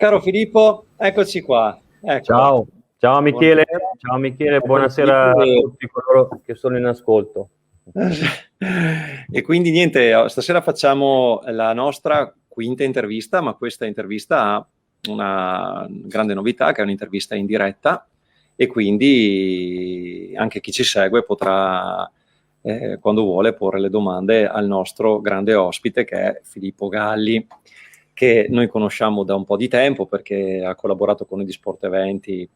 Caro Filippo, eccoci qua. Ecco. Ciao Michele, buonasera a Filippo. tutti coloro che sono in ascolto. E quindi niente, stasera facciamo la nostra quinta intervista, ma questa intervista ha una grande novità, che è un'intervista in diretta, e quindi anche chi ci segue potrà, quando vuole, porre le domande al nostro grande ospite, che è Filippo Galli, che noi conosciamo da un po' di tempo perché ha collaborato con i Sport Eventi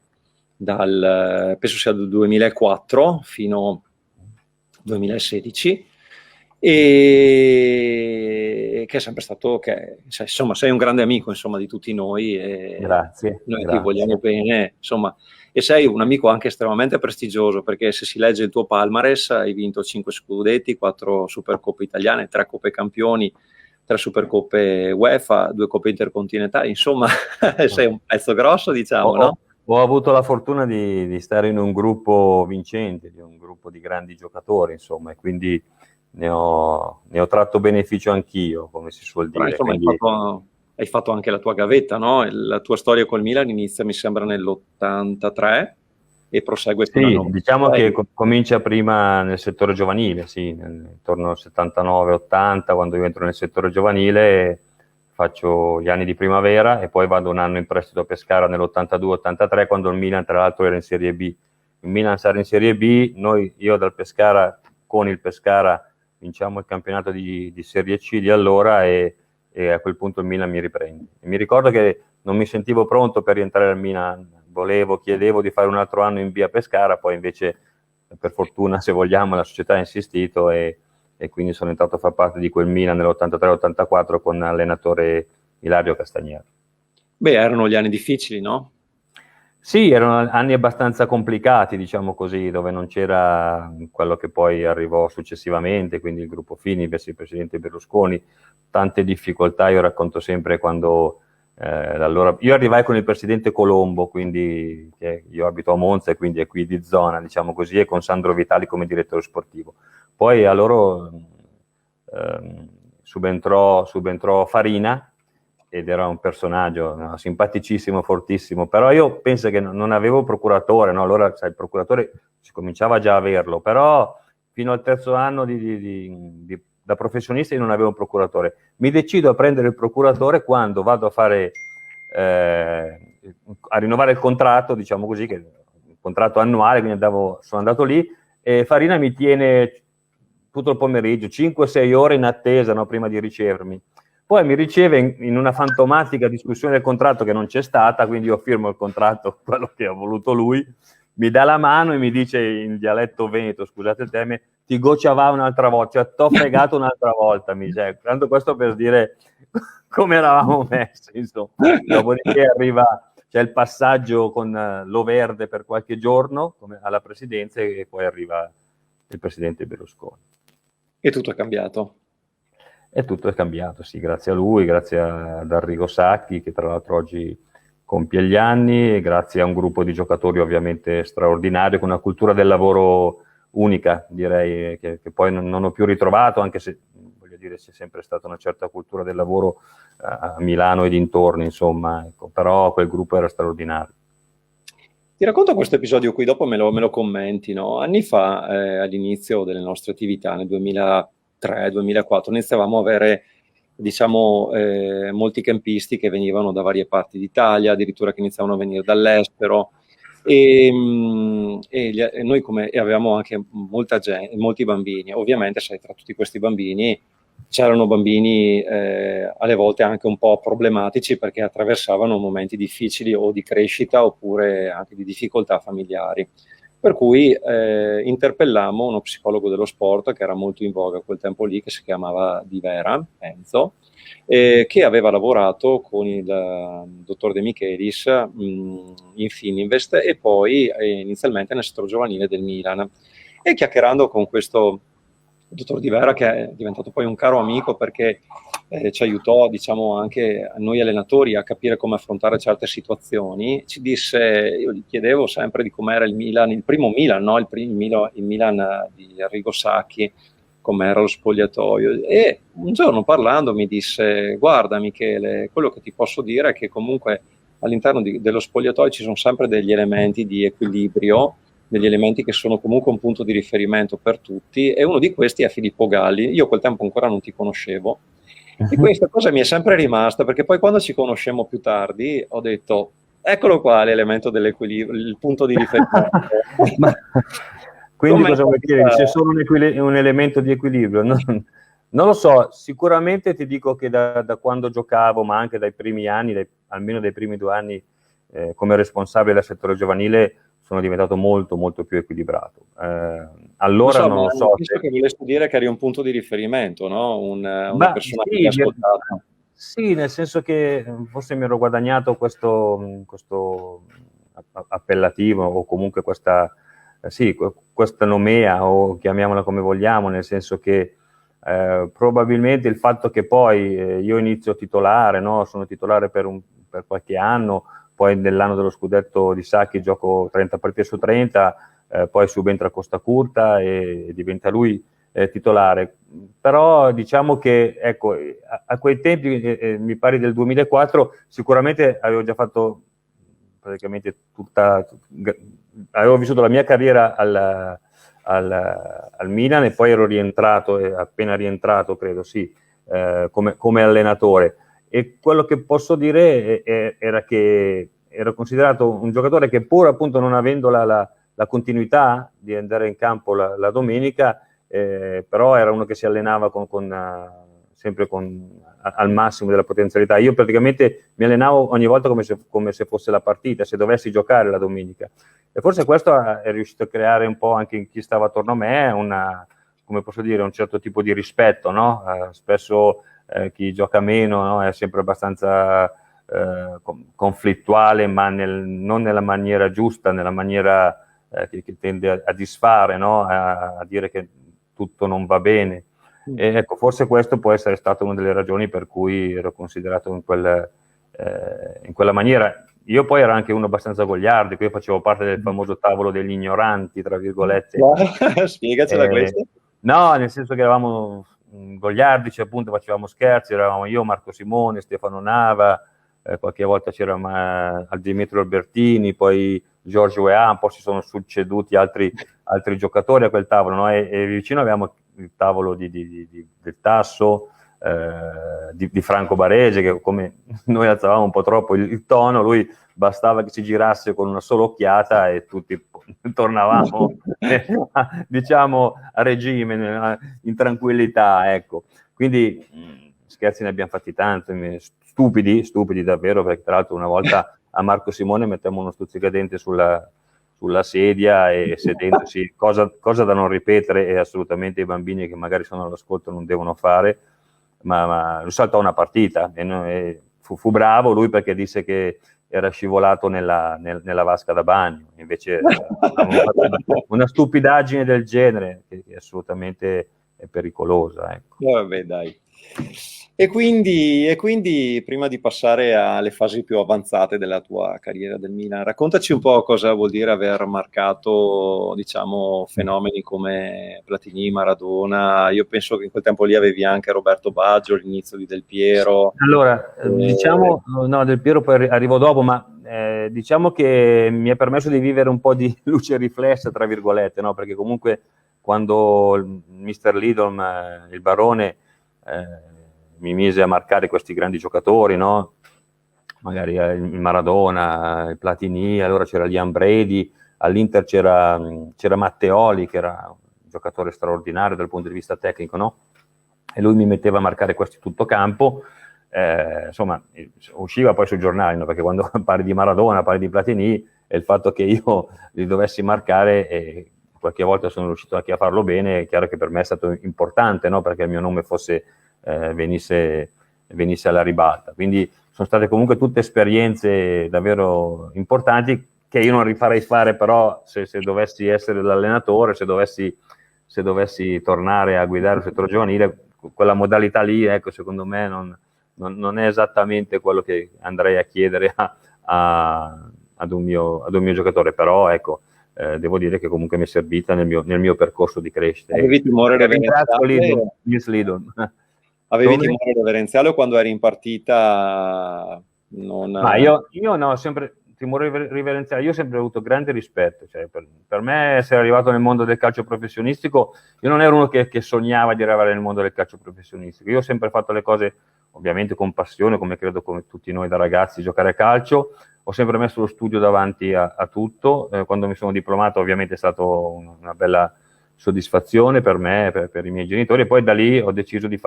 penso sia dal 2004 fino al 2016, e che è sempre stato, insomma, sei un grande amico, insomma, di tutti noi, e Grazie. ti vogliamo bene, insomma, e sei un amico anche estremamente prestigioso, perché se si legge il tuo palmarès hai vinto 5 scudetti, 4 Supercoppe italiane, 3 Coppe Campioni, 3 Supercoppe UEFA, 2 Coppe Intercontinentali, insomma sei un pezzo grosso, diciamo, no? Ho avuto la fortuna di stare in un gruppo vincente, di un gruppo di grandi giocatori, insomma, e quindi ne ho tratto beneficio anch'io, come si suol dire. Insomma, quindi... hai fatto anche la tua gavetta, no? La tua storia col Milan inizia, mi sembra, nell'83 e prosegue fino al 96. Diciamo che comincia prima nel settore giovanile, intorno al 79-80, quando io entro nel settore giovanile, faccio gli anni di primavera e poi vado un anno in prestito a Pescara nell'82-83, quando il Milan tra l'altro era in Serie B. Il Milan sarà in Serie B, io dal Pescara, con il Pescara, vinciamo il campionato di Serie C di allora, e a quel punto il Milan mi riprende. E mi ricordo che non mi sentivo pronto per rientrare al Milan, chiedevo di fare un altro anno in via Pescara, poi invece, per fortuna, se vogliamo, la società ha insistito e quindi sono entrato a far parte di quel Milan nell'83-84 con l'allenatore Ilario Castagnaro. Beh, erano gli anni difficili, no? Sì, erano anni abbastanza complicati, diciamo così, dove non c'era quello che poi arrivò successivamente, quindi il gruppo Finibus, il presidente Berlusconi, tante difficoltà. Io racconto sempre quando allora io arrivai con il presidente Colombo, quindi io abito a Monza e quindi è qui di zona, diciamo così, e con Sandro Vitali come direttore sportivo. Poi a loro subentrò Farina, ed era un personaggio simpaticissimo, fortissimo, però io penso che non avevo procuratore, no? Allora sai, il procuratore si cominciava già a averlo, però fino al terzo anno da professionista io non avevo un procuratore. Mi decido a prendere il procuratore quando vado a fare a rinnovare il contratto, diciamo così, che è un contratto annuale, quindi sono andato lì e Farina mi tiene tutto il pomeriggio, 5-6 ore in attesa, no, prima di ricevermi. Poi mi riceve in una fantomatica discussione del contratto che non c'è stata, quindi io firmo il contratto, quello che ha voluto lui, mi dà la mano e mi dice in dialetto veneto, scusate il termine, ti gocciava un'altra volta, cioè t'ho fregato un'altra volta, mi dice, tanto questo per dire come eravamo messi, insomma. Dopodiché c'è il passaggio con Lo Verde per qualche giorno alla presidenza e poi arriva il presidente Berlusconi. E tutto è cambiato. E tutto è cambiato, sì, grazie a lui, grazie ad Arrigo Sacchi, che tra l'altro oggi compie gli anni, e grazie a un gruppo di giocatori ovviamente straordinario, con una cultura del lavoro unica, direi, che poi non ho più ritrovato, anche se, voglio dire, c'è sempre stata una certa cultura del lavoro a Milano e dintorni, insomma, ecco, però quel gruppo era straordinario. Ti racconto questo episodio qui, dopo me lo commenti, no? Anni fa, all'inizio delle nostre attività, nel 2003-2004, iniziavamo a avere, diciamo, molti campisti che venivano da varie parti d'Italia, addirittura che iniziavano a venire dall'estero, e noi avevamo anche molti bambini. Ovviamente, sai, tra tutti questi bambini c'erano bambini alle volte anche un po' problematici, perché attraversavano momenti difficili o di crescita oppure anche di difficoltà familiari. Per cui interpellammo uno psicologo dello sport che era molto in voga a quel tempo lì, che si chiamava Di Vera, Enzo, che aveva lavorato con il dottor De Michelis in Fininvest e poi inizialmente nel settore giovanile del Milan. E chiacchierando con questo dottor Di Vera, che è diventato poi un caro amico, perché ci aiutò, diciamo, anche a noi allenatori a capire come affrontare certe situazioni, ci disse, io gli chiedevo sempre di com'era il Milan, il primo Milan, no? il Milan di Arrigo Sacchi, com'era lo spogliatoio, e un giorno parlando mi disse: guarda Michele, quello che ti posso dire è che comunque all'interno dello spogliatoio ci sono sempre degli elementi di equilibrio, degli elementi che sono comunque un punto di riferimento per tutti, e uno di questi è Filippo Galli. Io a quel tempo ancora non ti conoscevo, e questa cosa mi è sempre rimasta, perché poi quando ci conoscemmo più tardi ho detto, eccolo qua l'elemento dell'equilibrio, il punto di riferimento. Ma, quindi cosa vuoi dire? C'è solo un elemento di equilibrio? Non lo so, sicuramente ti dico che da quando giocavo, ma anche dai primi anni, almeno dai primi 2 anni come responsabile del settore giovanile, sono diventato molto molto più equilibrato. Allora non lo so. Penso che volessi dire che eri un punto di riferimento, no? Una persona che ti ha ascoltato. Sì, nel senso che forse mi ero guadagnato questo appellativo, o comunque questa nomea, o chiamiamola come vogliamo, nel senso che probabilmente il fatto che poi io inizio titolare, no? Sono titolare per qualche anno, poi nell'anno dello scudetto di Sacchi gioco 30 partite su 30, poi subentra Costa Curta e diventa lui titolare. Però diciamo che ecco, a quei tempi, mi pare del 2004, sicuramente avevo già fatto praticamente avevo vissuto la mia carriera al Milan, e poi ero rientrato, appena rientrato credo, sì, come allenatore. E quello che posso dire era che ero considerato un giocatore che, pur appunto non avendo la continuità di andare in campo la domenica, però era uno che si allenava sempre al massimo della potenzialità. Io praticamente mi allenavo ogni volta come se fosse la partita, se dovessi giocare la domenica. E forse questo è riuscito a creare un po' anche in chi stava attorno a me come posso dire, un certo tipo di rispetto, no? Spesso chi gioca meno, no? È sempre abbastanza conflittuale, ma non nella maniera giusta, nella maniera che tende a disfare, no? A dire che tutto non va bene. E ecco, forse questo può essere stata una delle ragioni per cui ero considerato in quella maniera. Io poi ero anche uno abbastanza goliardico, io facevo parte del famoso tavolo degli ignoranti, tra virgolette. Spiegacela questa. No, nel senso che eravamo goliardici, appunto, facevamo scherzi, eravamo io, Marco Simone, Stefano Nava, qualche volta c'era Dimitro Albertini, poi Giorgio Weah, un po' si sono succeduti altri giocatori a quel tavolo, no? E vicino avevamo il tavolo del Tasso, di Franco Barese, che come noi alzavamo un po' troppo il tono, lui bastava che ci girasse con una sola occhiata e tutti tornavamo diciamo a regime, in tranquillità, ecco. Quindi scherzi ne abbiamo fatti tanti, stupidi davvero, perché tra l'altro una volta a Marco Simone mettiamo uno stuzzicadente sulla sedia e sedendosi, cosa da non ripetere, e assolutamente i bambini che magari sono all'ascolto non devono fare, ma lui saltò una partita e fu bravo lui, perché disse che era scivolato nella vasca da bagno, invece una stupidaggine del genere che assolutamente è pericolosa, ecco. Vabbè, dai. E quindi prima di passare alle fasi più avanzate della tua carriera del Milan, raccontaci un po' cosa vuol dire aver marcato, diciamo, fenomeni come Platini, Maradona. Io penso che in quel tempo lì avevi anche Roberto Baggio, l'inizio di Del Piero. Allora, diciamo, no, Del Piero poi arrivò dopo, ma diciamo che mi ha permesso di vivere un po' di luce riflessa, tra virgolette, no? Perché comunque quando il Mr. Lidl, il barone, mi mise a marcare questi grandi giocatori, no? Magari il Maradona, il Platini, allora c'era Liam Brady, all'Inter c'era Matteoli, che era un giocatore straordinario dal punto di vista tecnico, no? E lui mi metteva a marcare questi tutto campo, insomma, usciva poi sui giornali, no? Perché quando parli di Maradona, parli di Platini, e il fatto che io li dovessi marcare, e qualche volta sono riuscito anche a farlo bene, è chiaro che per me è stato importante, no? Perché il mio nome venisse alla ribalta. Quindi sono state comunque tutte esperienze davvero importanti, che io non rifarei fare, però se dovessi essere l'allenatore, se dovessi tornare a guidare il settore giovanile, quella modalità lì, ecco, secondo me non è esattamente quello che andrei a chiedere ad un mio giocatore, però ecco, devo dire che comunque mi è servita nel mio percorso di crescita. Avevi timore reverenziale? Lidl. Avevi timore reverenziale quando eri in partita Ma io no, sempre timore riverenziale, io ho sempre avuto grande rispetto, cioè per me essere arrivato nel mondo del calcio professionistico, io non ero uno che sognava di arrivare nel mondo del calcio professionistico, io ho sempre fatto le cose ovviamente con passione, come credo come tutti noi da ragazzi, giocare a calcio, ho sempre messo lo studio davanti a tutto, quando mi sono diplomato ovviamente è stata una bella soddisfazione per me, per i miei genitori, e poi da lì ho deciso di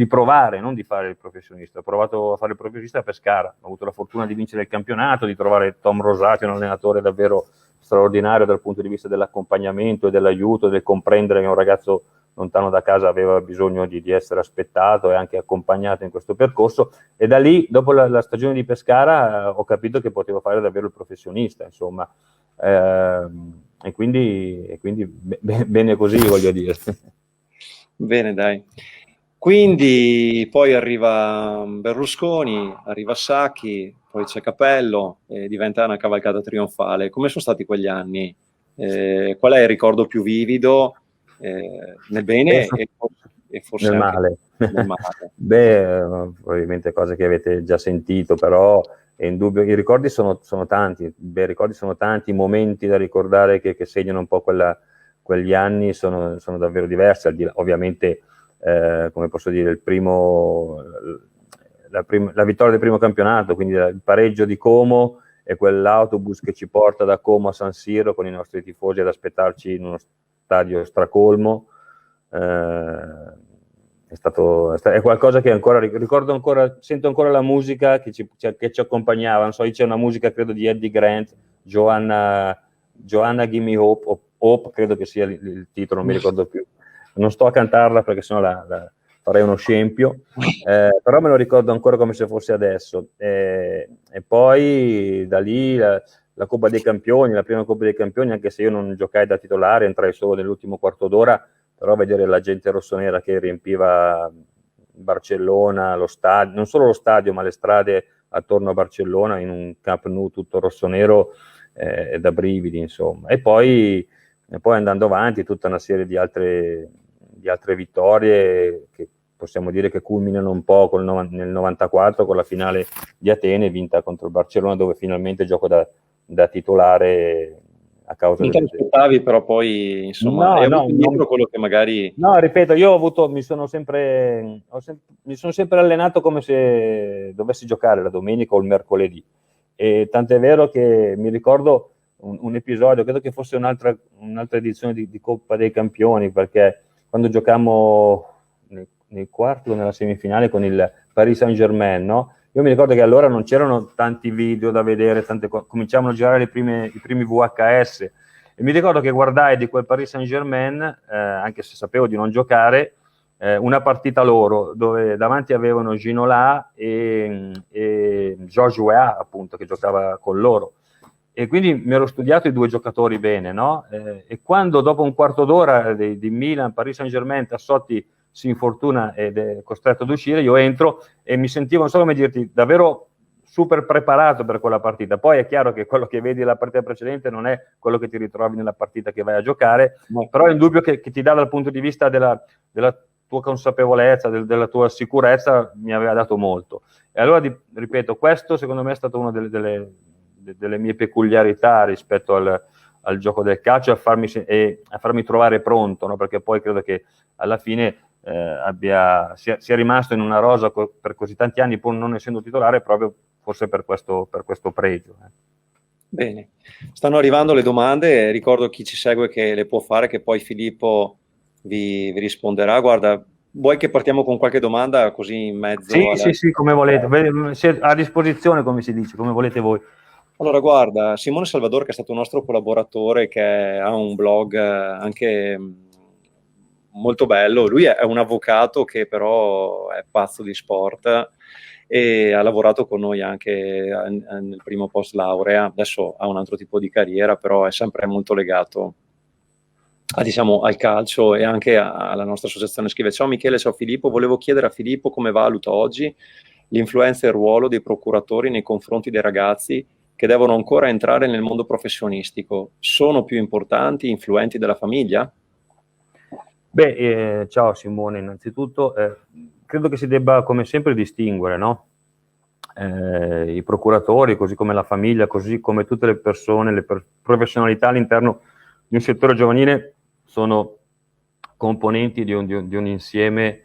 provare, non di fare il professionista. Ho provato a fare il professionista a Pescara, ho avuto la fortuna di vincere il campionato, di trovare Tom Rosati, un allenatore davvero straordinario dal punto di vista dell'accompagnamento e dell'aiuto, del comprendere che un ragazzo lontano da casa aveva bisogno di essere aspettato e anche accompagnato in questo percorso, e da lì, dopo la stagione di Pescara, ho capito che potevo fare davvero il professionista, insomma, e quindi bene così, voglio dire. Bene, dai. Quindi poi arriva Berlusconi, arriva Sacchi, poi c'è Capello e diventa una cavalcata trionfale. Come sono stati quegli anni? Qual è il ricordo più vivido, nel bene e forse nel anche male? nel male? Beh, probabilmente cose che avete già sentito, però è indubbio, i ricordi sono tanti, i ricordi sono tanti, i momenti da ricordare che segnano un po' quegli anni sono davvero diversi, ovviamente, come posso dire, la vittoria del primo campionato, quindi il pareggio di Como e quell'autobus che ci porta da Como a San Siro con i nostri tifosi ad aspettarci in uno stadio stracolmo. È qualcosa che ancora ricordo, sento ancora la musica che ci accompagnava, non so, c'è una musica credo di Eddie Grant, Joanna Give Me Hope, Hope credo che sia il titolo, non mi ricordo più, non sto a cantarla perché sennò farei uno scempio, però me lo ricordo ancora come se fosse adesso, e poi da lì la Coppa dei Campioni, la prima Coppa dei Campioni, anche se io non giocai da titolare, entrai solo nell'ultimo quarto d'ora, però vedere la gente rossonera che riempiva Barcellona, lo stadio, non solo lo stadio, ma le strade attorno a Barcellona in un Camp Nou tutto rossonero, da brividi, insomma. E poi andando avanti tutta una serie di altre vittorie che possiamo dire che culminano un po' nel 94 con la finale di Atene vinta contro il Barcellona, dove finalmente gioco da titolare a causa non te lo aspettavi, però poi insomma hai avuto dietro quello che magari... No, ripeto, io mi sono sempre allenato come se dovessi giocare la domenica o il mercoledì, e tant'è vero che mi ricordo un episodio, credo che fosse un'altra edizione di Coppa dei Campioni, perché quando giocammo nei quarti o nella semifinale con il Paris Saint-Germain, no? Io mi ricordo che allora non c'erano tanti video da vedere, cominciavano a girare i primi VHS, e mi ricordo che guardai di quel Paris Saint-Germain, anche se sapevo di non giocare, una partita loro, dove davanti avevano Ginola e Georges Weah, appunto, che giocava con loro. E quindi mi ero studiato i due giocatori bene, no? E quando dopo un quarto d'ora di Milan, Paris Saint-Germain, Tassotti si infortuna ed è costretto ad uscire, io entro e mi sentivo, non so come dirti, davvero super preparato per quella partita. Poi è chiaro che quello che vedi nella partita precedente non è quello che ti ritrovi nella partita che vai a giocare, però è indubbio che ti dà dal punto di vista della tua consapevolezza, della tua sicurezza, mi aveva dato molto. E allora, ripeto, questo secondo me è stata una delle mie peculiarità rispetto al gioco del calcio, a farmi trovare pronto, no? Perché poi credo che alla fine sia rimasto in una rosa per così tanti anni, pur non essendo titolare, proprio forse per questo pregio. Bene, stanno arrivando le domande, ricordo chi ci segue che le può fare, che poi Filippo vi risponderà. Guarda, vuoi che partiamo con qualche domanda così in mezzo? Sì, come volete, a disposizione, come si dice, come volete voi. Allora, guarda, Simone Salvador, che è stato un nostro collaboratore, che ha un blog anche molto bello, lui è un avvocato che però è pazzo di sport e ha lavorato con noi anche nel primo post laurea, adesso ha un altro tipo di carriera, però è sempre molto legato al calcio e anche alla nostra associazione. Scrive: ciao Michele, ciao Filippo, volevo chiedere a Filippo come valuta oggi l'influenza e il ruolo dei procuratori nei confronti dei ragazzi che devono ancora entrare nel mondo professionistico. Sono più importanti, influenti della famiglia? Beh, ciao Simone, innanzitutto credo che si debba come sempre distinguere, no? i procuratori, così come la famiglia, così come tutte le persone, le professionalità all'interno di un settore giovanile sono componenti di un insieme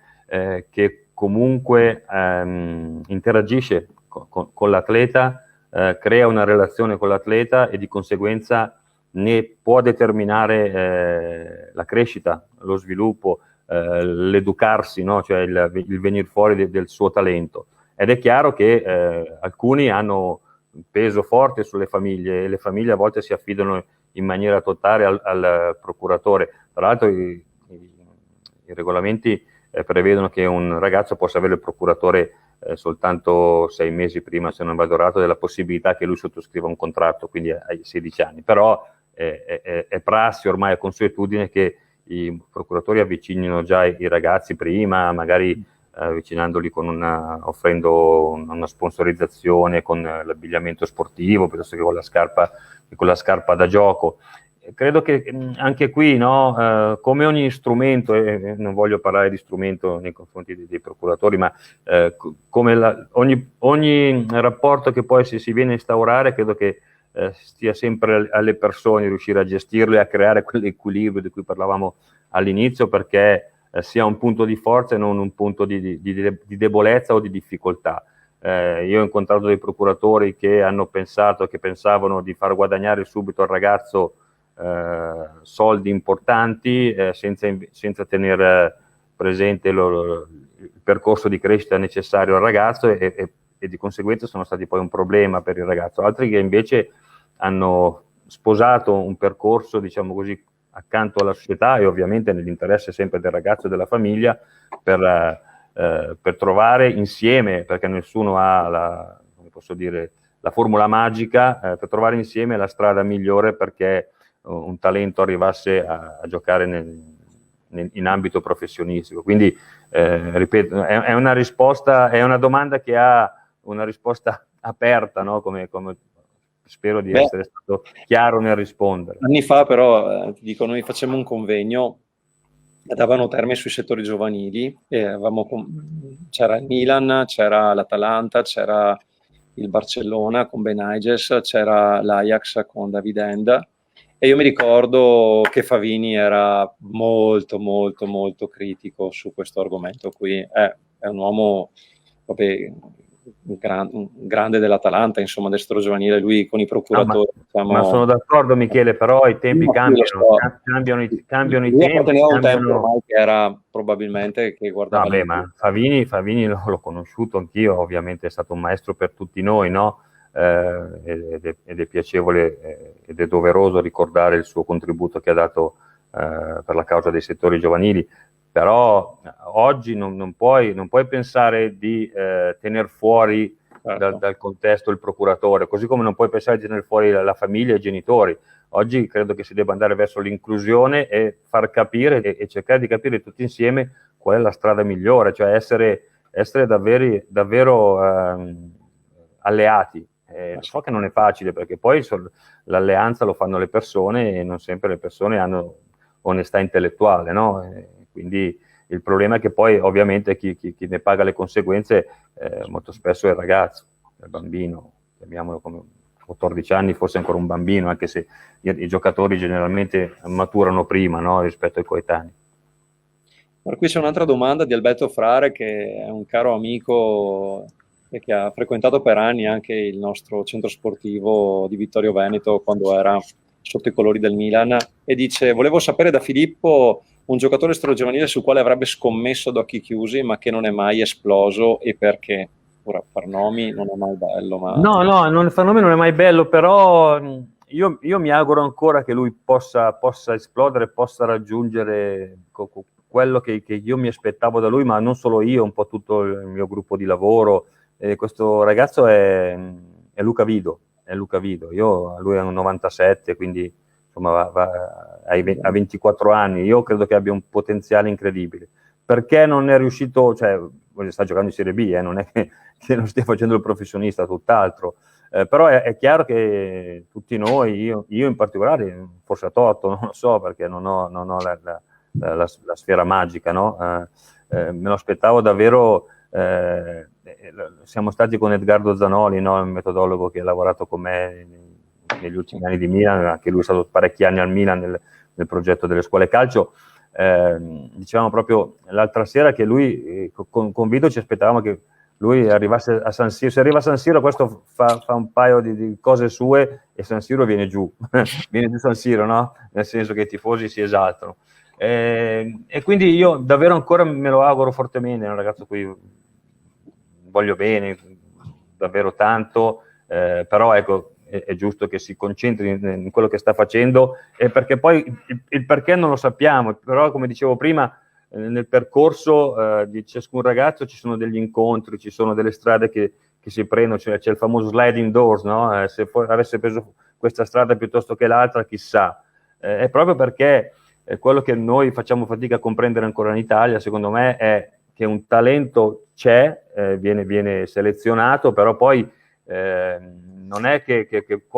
che comunque interagisce con l'atleta, crea una relazione con l'atleta e di conseguenza ne può determinare la crescita, lo sviluppo, l'educarsi, no? Cioè il venire fuori del suo talento. Ed è chiaro che alcuni hanno un peso forte sulle famiglie e le famiglie a volte si affidano in maniera totale al procuratore. Tra l'altro i regolamenti prevedono che un ragazzo possa avere il procuratore soltanto 6 mesi prima, se non vado errato, della possibilità che lui sottoscriva un contratto, quindi ai 16 anni. Però è prassi, ormai è consuetudine che i procuratori avvicinino già i ragazzi prima, magari avvicinandoli offrendo una sponsorizzazione con l'abbigliamento sportivo piuttosto che con la scarpa da gioco. Credo che anche qui, no, come ogni strumento, e non voglio parlare di strumento nei confronti dei procuratori, ma come ogni rapporto che poi si viene a instaurare, credo che stia sempre alle persone riuscire a gestirlo e a creare quell'equilibrio di cui parlavamo all'inizio, perché sia un punto di forza e non un punto di debolezza o di difficoltà. Io ho incontrato dei procuratori che pensavano di far guadagnare subito al ragazzo soldi importanti senza tenere presente il percorso di crescita necessario al ragazzo e di conseguenza sono stati poi un problema per il ragazzo. Altri che invece hanno sposato un percorso, diciamo così, accanto alla società e ovviamente nell'interesse sempre del ragazzo e della famiglia per trovare insieme, perché nessuno ha come posso dire, la formula magica, per trovare insieme la strada migliore perché un talento arrivasse a giocare in ambito professionistico. Quindi, ripeto, è una risposta, è una domanda che ha una risposta aperta, no? Come spero di essere stato chiaro nel rispondere. Anni fa però, ti dico, noi facemmo un convegno, davano termine sui settori giovanili, e c'era il Milan, c'era l'Atalanta, c'era il Barcellona con Ben Ayges, c'era l'Ajax con David End, e io mi ricordo che Favini era molto molto molto critico su questo argomento qui. È un uomo, vabbè, un grande dell'Atalanta, insomma, destro giovanile, lui con i procuratori. Ma sono d'accordo, Michele, però i tempi cambiano i tempi. Apparteneva a un tempo ormai che era probabilmente che guardava. Vabbè, ma Favini l'ho conosciuto anch'io, ovviamente è stato un maestro per tutti noi, no? Ed è piacevole ed è doveroso ricordare il suo contributo che ha dato per la causa dei settori giovanili. Però oggi non puoi pensare di tener fuori dal contesto il procuratore, così come non puoi pensare di tenere fuori la famiglia e i genitori. Oggi credo che si debba andare verso l'inclusione e far capire e cercare di capire tutti insieme qual è la strada migliore, cioè essere davvero alleati. So che non è facile perché poi l'alleanza lo fanno le persone e non sempre le persone hanno onestà intellettuale, no? Quindi il problema è che poi ovviamente chi ne paga le conseguenze molto spesso è il ragazzo, il bambino, chiamiamolo come 14 anni, forse ancora un bambino, anche se i giocatori generalmente maturano prima, no? Rispetto ai coetanei. Per cui c'è un'altra domanda di Alberto Frare, che è un caro amico e che ha frequentato per anni anche il nostro centro sportivo di Vittorio Veneto quando era sotto i colori del Milan, e dice: volevo sapere da Filippo un giocatore giovanile sul quale avrebbe scommesso ad occhi chiusi ma che non è mai esploso e perché. Ora, far nomi non è mai bello, ma... No, far nomi non è mai bello, però io mi auguro ancora che lui possa esplodere, possa raggiungere quello che io mi aspettavo da lui, ma non solo io, un po' tutto il mio gruppo di lavoro. Questo ragazzo è Luca Vido, lui è un 97, quindi insomma ha 24 anni, io credo che abbia un potenziale incredibile. Perché non è riuscito, cioè sta giocando in Serie B, non è che non stia facendo il professionista, tutt'altro, però è chiaro che tutti noi, io in particolare, forse a torto, non lo so, perché non ho la sfera magica, no? Me lo aspettavo davvero siamo stati con Edgardo Zanoli, no? Il metodologo che ha lavorato con me negli ultimi anni di Milan, anche lui è stato parecchi anni al Milan nel progetto delle scuole calcio. Dicevamo proprio l'altra sera che lui, con Vito ci aspettavamo che lui arrivasse a San Siro. Se arriva a San Siro, questo fa un paio di cose sue e San Siro viene giù viene giù San Siro, no? Nel senso che i tifosi si esaltano, e quindi io davvero ancora me lo auguro fortemente. È un ragazzo a cui voglio bene davvero tanto, però ecco, è giusto che si concentri in quello che sta facendo, e perché poi il perché non lo sappiamo, però come dicevo prima, nel percorso di ciascun ragazzo ci sono degli incontri, ci sono delle strade che si prendono, c'è il famoso sliding doors, no? Se avesse preso questa strada piuttosto che l'altra, chissà. È proprio perché quello che noi facciamo fatica a comprendere ancora in Italia, secondo me, è che un talento c'è, viene selezionato, però poi non è che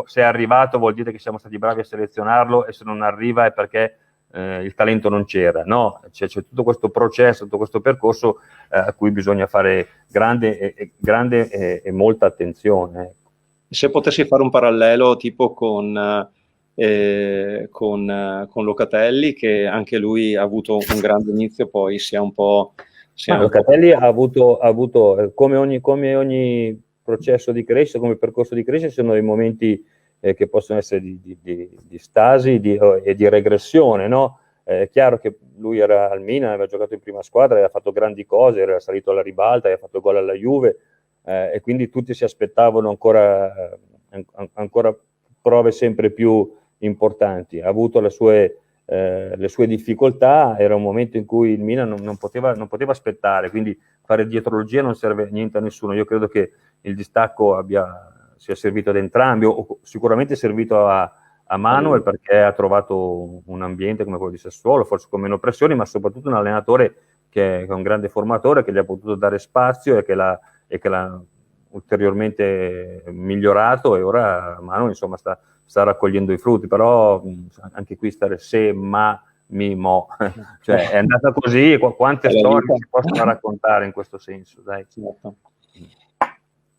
se è arrivato vuol dire che siamo stati bravi a selezionarlo, e se non arriva è perché il talento non c'era. No, c'è tutto questo processo, tutto questo percorso a cui bisogna fare grande e molta attenzione. Se potessi fare un parallelo tipo con Locatelli, che anche lui ha avuto un grande inizio, poi si è un po'... Locatelli ha avuto come ogni processo di crescita, come percorso di crescita, ci sono dei momenti che possono essere di stasi e di regressione, no? È chiaro che lui era al Milan, aveva giocato in prima squadra, aveva fatto grandi cose, era salito alla ribalta, aveva fatto gol alla Juve, e quindi tutti si aspettavano ancora prove sempre più importanti. Ha avuto le sue difficoltà, era un momento in cui il Milan non poteva aspettare, quindi fare dietrologia non serve niente a nessuno. Io credo che il distacco sia servito ad entrambi, o sicuramente è servito a Manuel, perché ha trovato un ambiente come quello di Sassuolo, forse con meno pressioni, ma soprattutto un allenatore che è un grande formatore, che gli ha potuto dare spazio e che l'ha ulteriormente migliorato, e ora Manuel insomma sta raccogliendo i frutti. Però anche qui stare se, ma, mi, mo, cioè è andata così, quante storie si possono raccontare in questo senso, dai.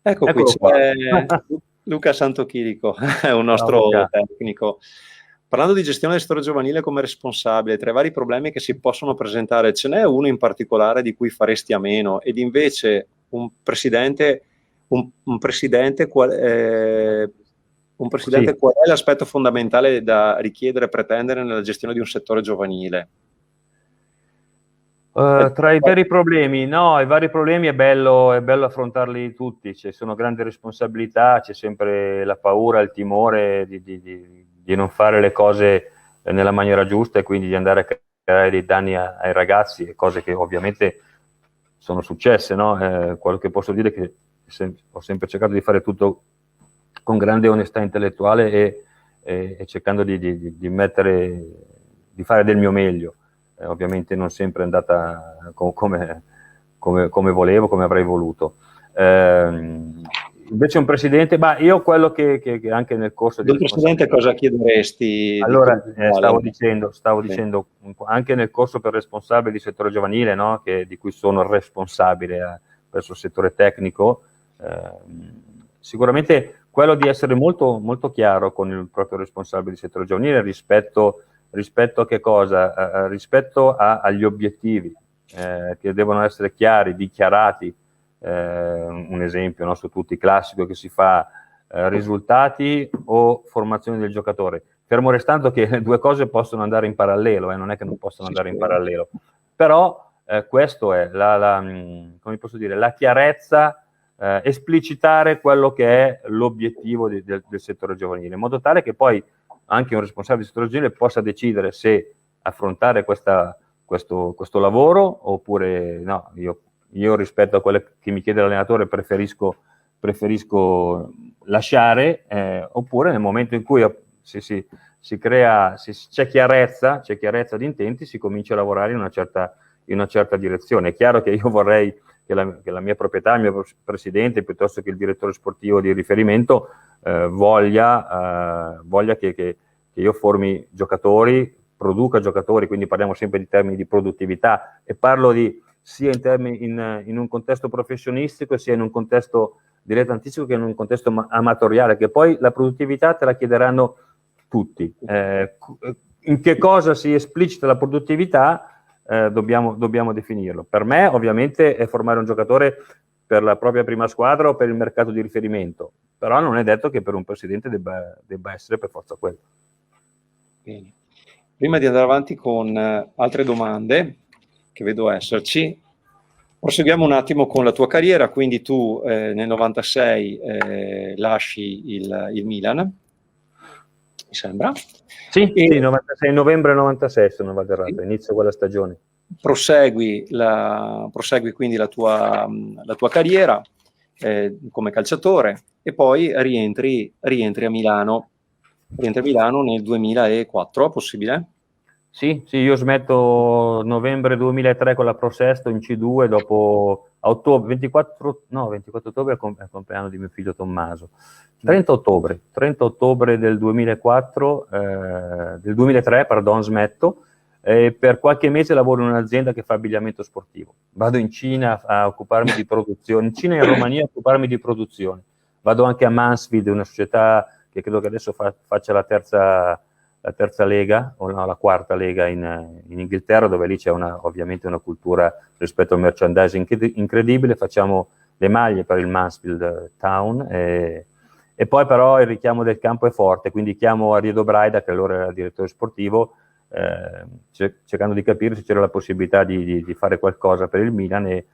Ecco qui c'è Luca Santochirico, è un nostro tecnico. Parlando di gestione del settore giovanile come responsabile, tra i vari problemi che si possono presentare, ce n'è uno in particolare di cui faresti a meno, ed invece un presidente qual è l'aspetto fondamentale da richiedere e pretendere nella gestione di un settore giovanile? Tra i vari problemi, i vari problemi è bello affrontarli tutti. Ci sono grandi responsabilità, c'è sempre la paura, il timore di non fare le cose nella maniera giusta, e quindi di andare a creare dei danni ai ragazzi, cose che ovviamente sono successe, no? Quello che posso dire è che ho sempre cercato di fare tutto con grande onestà intellettuale e cercando di fare del mio meglio. Ovviamente non sempre è andata come volevo, come avrei voluto. Invece un presidente, io quello che anche nel corso di... Un presidente cosa chiederesti? Allora, stavo dicendo, anche nel corso per responsabile di settore giovanile, no? Di cui sono responsabile verso il settore tecnico, sicuramente quello di essere molto, molto chiaro con il proprio responsabile di settore giovanile rispetto a che cosa? Rispetto agli obiettivi che devono essere chiari, dichiarati. Un esempio, no, su tutti, classico che si fa, risultati o formazione del giocatore, fermo restando che le due cose possono andare in parallelo, non è che non possono andare in parallelo, però questo è come posso dire, la chiarezza, esplicitare quello che è l'obiettivo del settore giovanile, in modo tale che poi anche un responsabile del settore giovanile possa decidere se affrontare questo lavoro oppure no. Io rispetto a quello che mi chiede l'allenatore preferisco lasciare, oppure nel momento in cui c'è chiarezza di intenti, si comincia a lavorare in una certa direzione. È chiaro che io vorrei che la mia proprietà, il mio presidente, piuttosto che il direttore sportivo di riferimento, voglia che io formi giocatori, produca giocatori, quindi parliamo sempre di termini di produttività, e parlo di sia in un contesto professionistico, sia in un contesto dilettantistico che in un contesto amatoriale, che poi la produttività te la chiederanno tutti. In che cosa si esplicita la produttività dobbiamo definirlo. Per me ovviamente è formare un giocatore per la propria prima squadra o per il mercato di riferimento, però non è detto che per un presidente debba essere per forza quello. Bene. Prima di andare avanti con altre domande che vedo esserci, proseguiamo un attimo con la tua carriera. Quindi tu nel 96 lasci il Milan, mi sembra. Sì, 96, novembre 96, se non vado errato, inizio quella stagione. Prosegui quindi la tua carriera come calciatore e poi rientri a Milano. Rientri a Milano nel 2004, possibile? Sì, io smetto novembre 2003 con la Pro Sesto in C2, dopo ottobre, 24 ottobre è il compleanno di mio figlio Tommaso. 30 ottobre del 2004, del 2003, smetto, e per qualche mese lavoro in un'azienda che fa abbigliamento sportivo. Vado in Cina a occuparmi di produzione, in Cina e in Romania a occuparmi di produzione. Vado anche a Mansfield, una società che credo che adesso faccia la terza lega, o no, la quarta lega in Inghilterra, dove lì c'è ovviamente una cultura rispetto al merchandising incredibile. Facciamo le maglie per il Mansfield Town e poi però il richiamo del campo è forte, quindi chiamo Ariedo Braida, che allora era direttore sportivo, cercando di capire se c'era la possibilità di fare qualcosa per il Milan e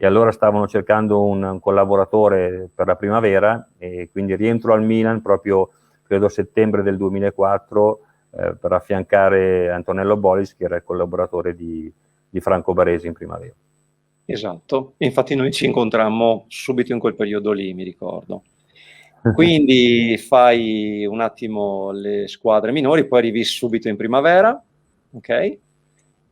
allora stavano cercando un collaboratore per la primavera e quindi rientro al Milan proprio credo a settembre del 2004 per affiancare Antonello Bolis, che era il collaboratore di Franco Baresi in primavera. Esatto, infatti noi ci incontrammo subito in quel periodo lì, mi ricordo. Quindi fai un attimo le squadre minori, poi arrivi subito in primavera, ok?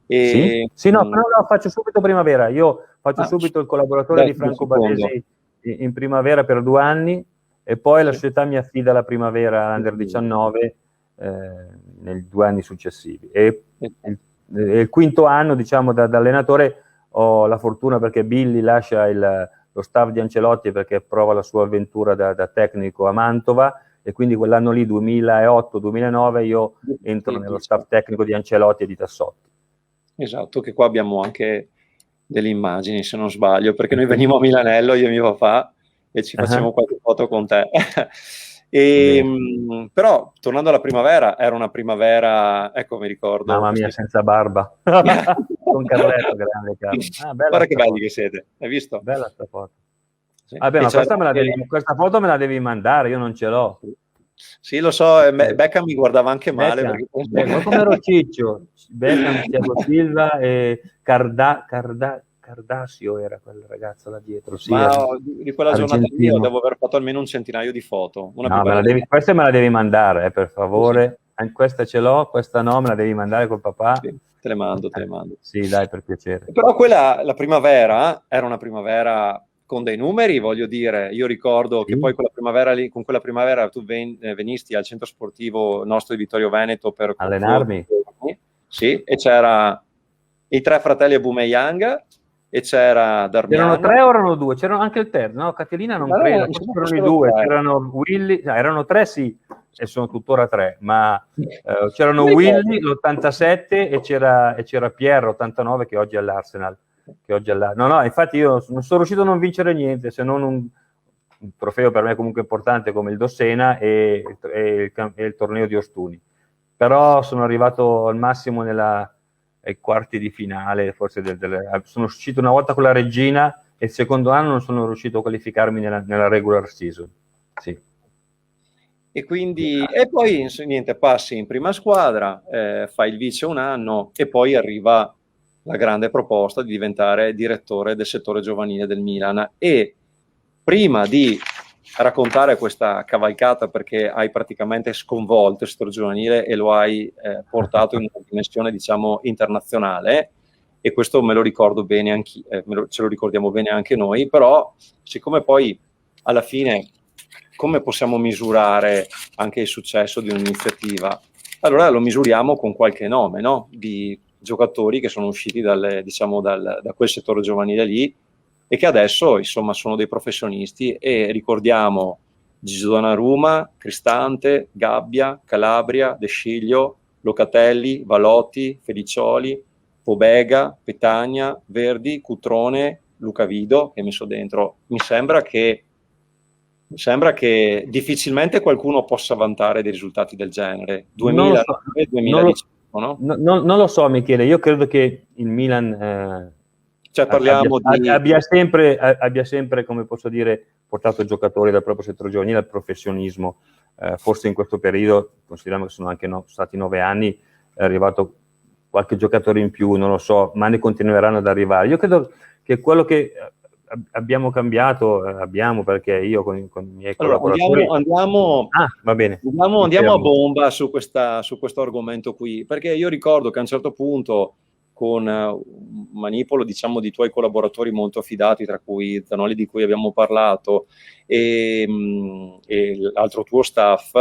Sì, no, faccio subito primavera. Io faccio subito il collaboratore di Franco Baresi in primavera per 2 anni e poi la società mi affida la primavera Under 19 nei 2 anni successivi. E il quinto anno, diciamo, da allenatore ho la fortuna perché Billy lascia lo staff di Ancelotti perché prova la sua avventura da tecnico a Mantova e quindi quell'anno lì, 2008-2009, io entro nello staff tecnico di Ancelotti e di Tassotti. Esatto, che qua abbiamo anche delle immagini, se non sbaglio, perché noi venivamo a Milanello, io e mio papà, e ci facciamo qualche foto con te. Però, tornando alla primavera, era una primavera, ecco, mi ricordo... Mamma mia, senza barba. Con Carletto, grande Carlo. Guarda che belli che siete, hai visto? Bella sta foto. Sì. Vabbè, ma questa foto me la devi mandare, io non ce l'ho. Sì, lo so, Beckham mi guardava anche male. Beckham, come ero ciccio. Beckham, Thiago Silva e Cardasio era quel ragazzo là dietro. Sì, ma di quella giornata lì io devo aver fatto almeno un centinaio di foto. Questa me la devi mandare, per favore. Sì. Questa ce l'ho, questa no, me la devi mandare col papà. Sì, te le mando. Sì, dai, per piacere. Però la primavera era una primavera con dei numeri, voglio dire. Io ricordo che poi con quella primavera tu venisti al centro sportivo nostro di Vittorio Veneto per allenarmi. Sì, e c'era i 3 fratelli Aubameyang e c'era Darmian. C'erano 3 o erano 2? C'erano anche il terzo, no? Caterina non credo, c'erano i 2, c'erano Willy, erano 3 sì, e sono tuttora 3, ma c'erano Willy, l'87 e c'era Pierre, 89, che oggi è all'Arsenal. No, infatti io non sono riuscito a non vincere niente, se non un trofeo per me comunque importante come il Dossena e il torneo di Ostuni. Però sono arrivato al massimo ai quarti di finale, forse sono uscito una volta con la Regina e il secondo anno non sono riuscito a qualificarmi nella regular season. Sì. E quindi e poi niente, passi in prima squadra, fai il vice un anno e poi arriva la grande proposta di diventare direttore del settore giovanile del Milan. E prima di raccontare questa cavalcata, perché hai praticamente sconvolto il settore giovanile e lo hai portato in una dimensione, diciamo, internazionale, e questo me lo ricordo bene ce lo ricordiamo bene anche noi. Però siccome poi alla fine come possiamo misurare anche il successo di un'iniziativa? Allora lo misuriamo con qualche nome, no? Di giocatori che sono usciti diciamo, da quel settore giovanile lì e che adesso insomma sono dei professionisti. E ricordiamo Gigi Donnarumma, Cristante, Gabbia, Calabria, De Sciglio, Locatelli, Valotti, Felicioli, Pobega, Petagna, Verdi, Cutrone, Luca Vido, che è messo dentro. Mi sembra che difficilmente qualcuno possa vantare dei risultati del genere. Non lo so, 2009-2018, no? Non lo so, Michele. Io credo che il Milan Cioè parliamo abbia sempre, come posso dire, portato giocatori dal proprio settore giovanile al professionismo. Forse in questo periodo, consideriamo che sono anche stati 9 anni, è arrivato qualche giocatore in più, non lo so, ma ne continueranno ad arrivare. Io credo che quello che abbiamo cambiato, perché io con i miei collaboratori... va bene. Andiamo a bomba su questo argomento qui, perché io ricordo che a un certo punto con manipolo, diciamo, di tuoi collaboratori molto affidati, tra cui Zanoli, di cui abbiamo parlato, e l'altro tuo staff,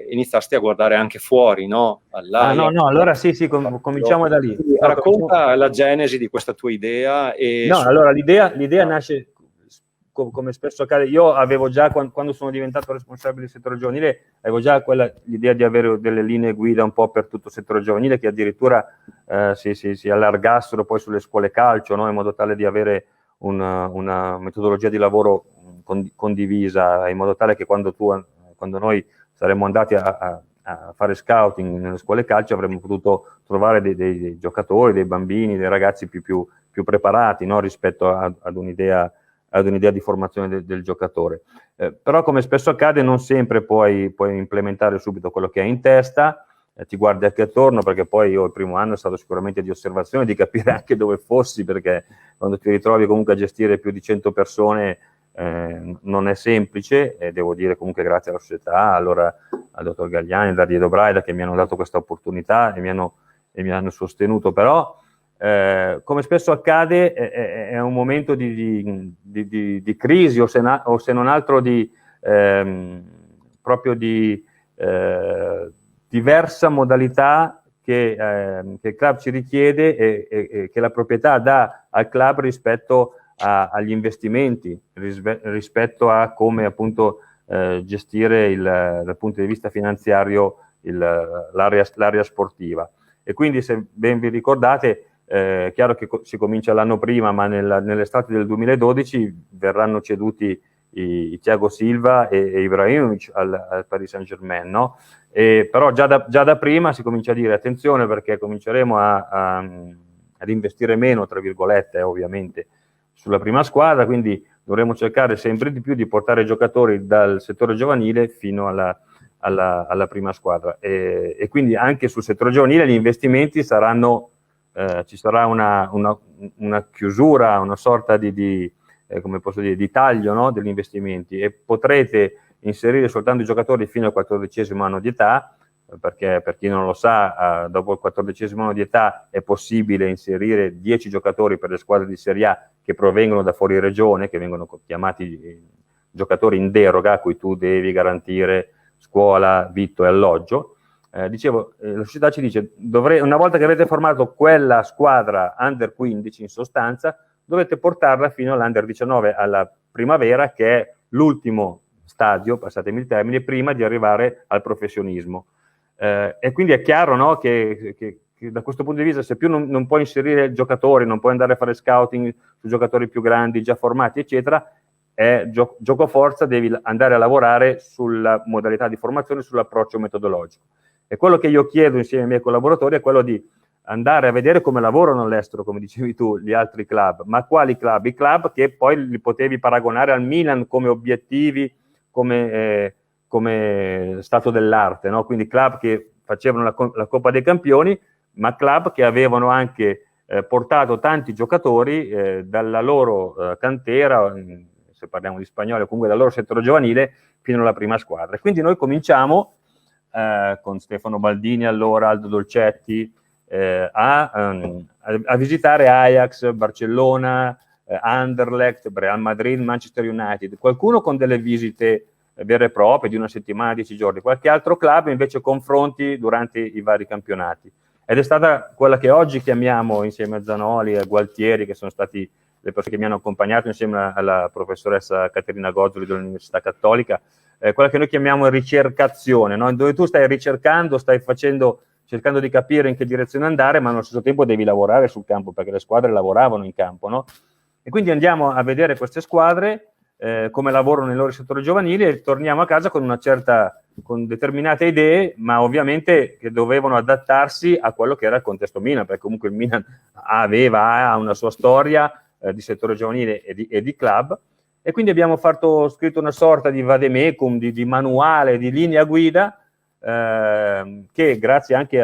iniziasti a guardare anche fuori, no? Allora sì, cominciamo da lì. Racconta la genesi di questa tua idea. Allora l'idea nasce, come spesso accade. Io avevo già, quando sono diventato responsabile del settore giovanile, avevo già l'idea di avere delle linee guida un po' per tutto il settore giovanile, che addirittura si allargassero poi sulle scuole calcio, no? In modo tale di avere una metodologia di lavoro condivisa, in modo tale che quando noi saremmo andati a fare scouting nelle scuole calcio avremmo potuto trovare dei giocatori, dei bambini, dei ragazzi più preparati, no? Rispetto ad un'idea di formazione del giocatore. Però, come spesso accade, non sempre puoi implementare subito quello che hai in testa, ti guardi anche attorno, perché poi io il primo anno è stato sicuramente di osservazione, di capire anche dove fossi, perché quando ti ritrovi comunque a gestire più di 100 persone non è semplice, e devo dire comunque grazie alla società, allora al dottor Gagliani, a Dario Braida, che mi hanno dato questa opportunità e mi hanno sostenuto. Però come spesso accade è un momento di crisi, o se non altro proprio di diversa modalità che il club ci richiede e che la proprietà dà al club rispetto agli investimenti, rispetto a come appunto gestire dal punto di vista finanziario l'area sportiva. E quindi, se ben vi ricordate, è chiaro che si comincia l'anno prima, ma nell'estate del 2012 verranno ceduti i Thiago Silva e Ibrahimovic al Paris Saint-Germain, no? Però già da prima si comincia a dire attenzione, perché cominceremo ad investire meno, tra virgolette, ovviamente, sulla prima squadra, quindi dovremo cercare sempre di più di portare giocatori dal settore giovanile fino alla prima squadra, e quindi anche sul settore giovanile gli investimenti saranno, ci sarà una chiusura, una sorta come posso dire, di taglio, no? Degli investimenti, e potrete inserire soltanto i giocatori fino al 14° anno di età, perché per chi non lo sa, dopo il 14° anno di età è possibile inserire 10 giocatori per le squadre di Serie A che provengono da fuori regione, che vengono chiamati giocatori in deroga, a cui tu devi garantire scuola, vitto e alloggio. La società ci dice, una volta che avete formato quella squadra under 15, in sostanza, dovete portarla fino all'under 19, alla primavera, che è l'ultimo stadio, passatemi il termine, prima di arrivare al professionismo. E quindi è chiaro, no, che da questo punto di vista, se più non puoi inserire giocatori, non puoi andare a fare scouting su giocatori più grandi, già formati, eccetera, gioco forza, devi andare a lavorare sulla modalità di formazione, sull'approccio metodologico. E quello che io chiedo insieme ai miei collaboratori è quello di andare a vedere come lavorano all'estero, come dicevi tu, gli altri club. Ma quali club? I club che poi li potevi paragonare al Milan come obiettivi, come stato dell'arte, no? Quindi club che facevano la Coppa dei Campioni, ma club che avevano anche portato tanti giocatori dalla loro cantera, se parliamo di spagnolo, comunque dal loro settore giovanile, fino alla prima squadra. E quindi noi cominciamo con Stefano Baldini, allora Aldo Dolcetti, a visitare Ajax, Barcellona, Anderlecht, Real Madrid, Manchester United, qualcuno con delle visite vere e proprie di una settimana, 10 giorni, qualche altro club invece confronti durante i vari campionati. ed è stata quella che oggi chiamiamo, insieme a Zanoli e Gualtieri, che sono stati le persone che mi hanno accompagnato insieme alla professoressa Caterina Gozzoli dell'Università Cattolica, quella che noi chiamiamo ricercazione, no? Dove tu stai ricercando, cercando di capire in che direzione andare, ma allo stesso tempo devi lavorare sul campo, perché le squadre lavoravano in campo, no? E quindi andiamo a vedere queste squadre, come lavorano nei loro settori giovanili, e torniamo a casa con determinate idee, ma ovviamente che dovevano adattarsi a quello che era il contesto Milan, perché comunque il Milan ha una sua storia di settore giovanile e di club, e quindi abbiamo scritto una sorta di vademecum, di manuale, di linea guida, che grazie anche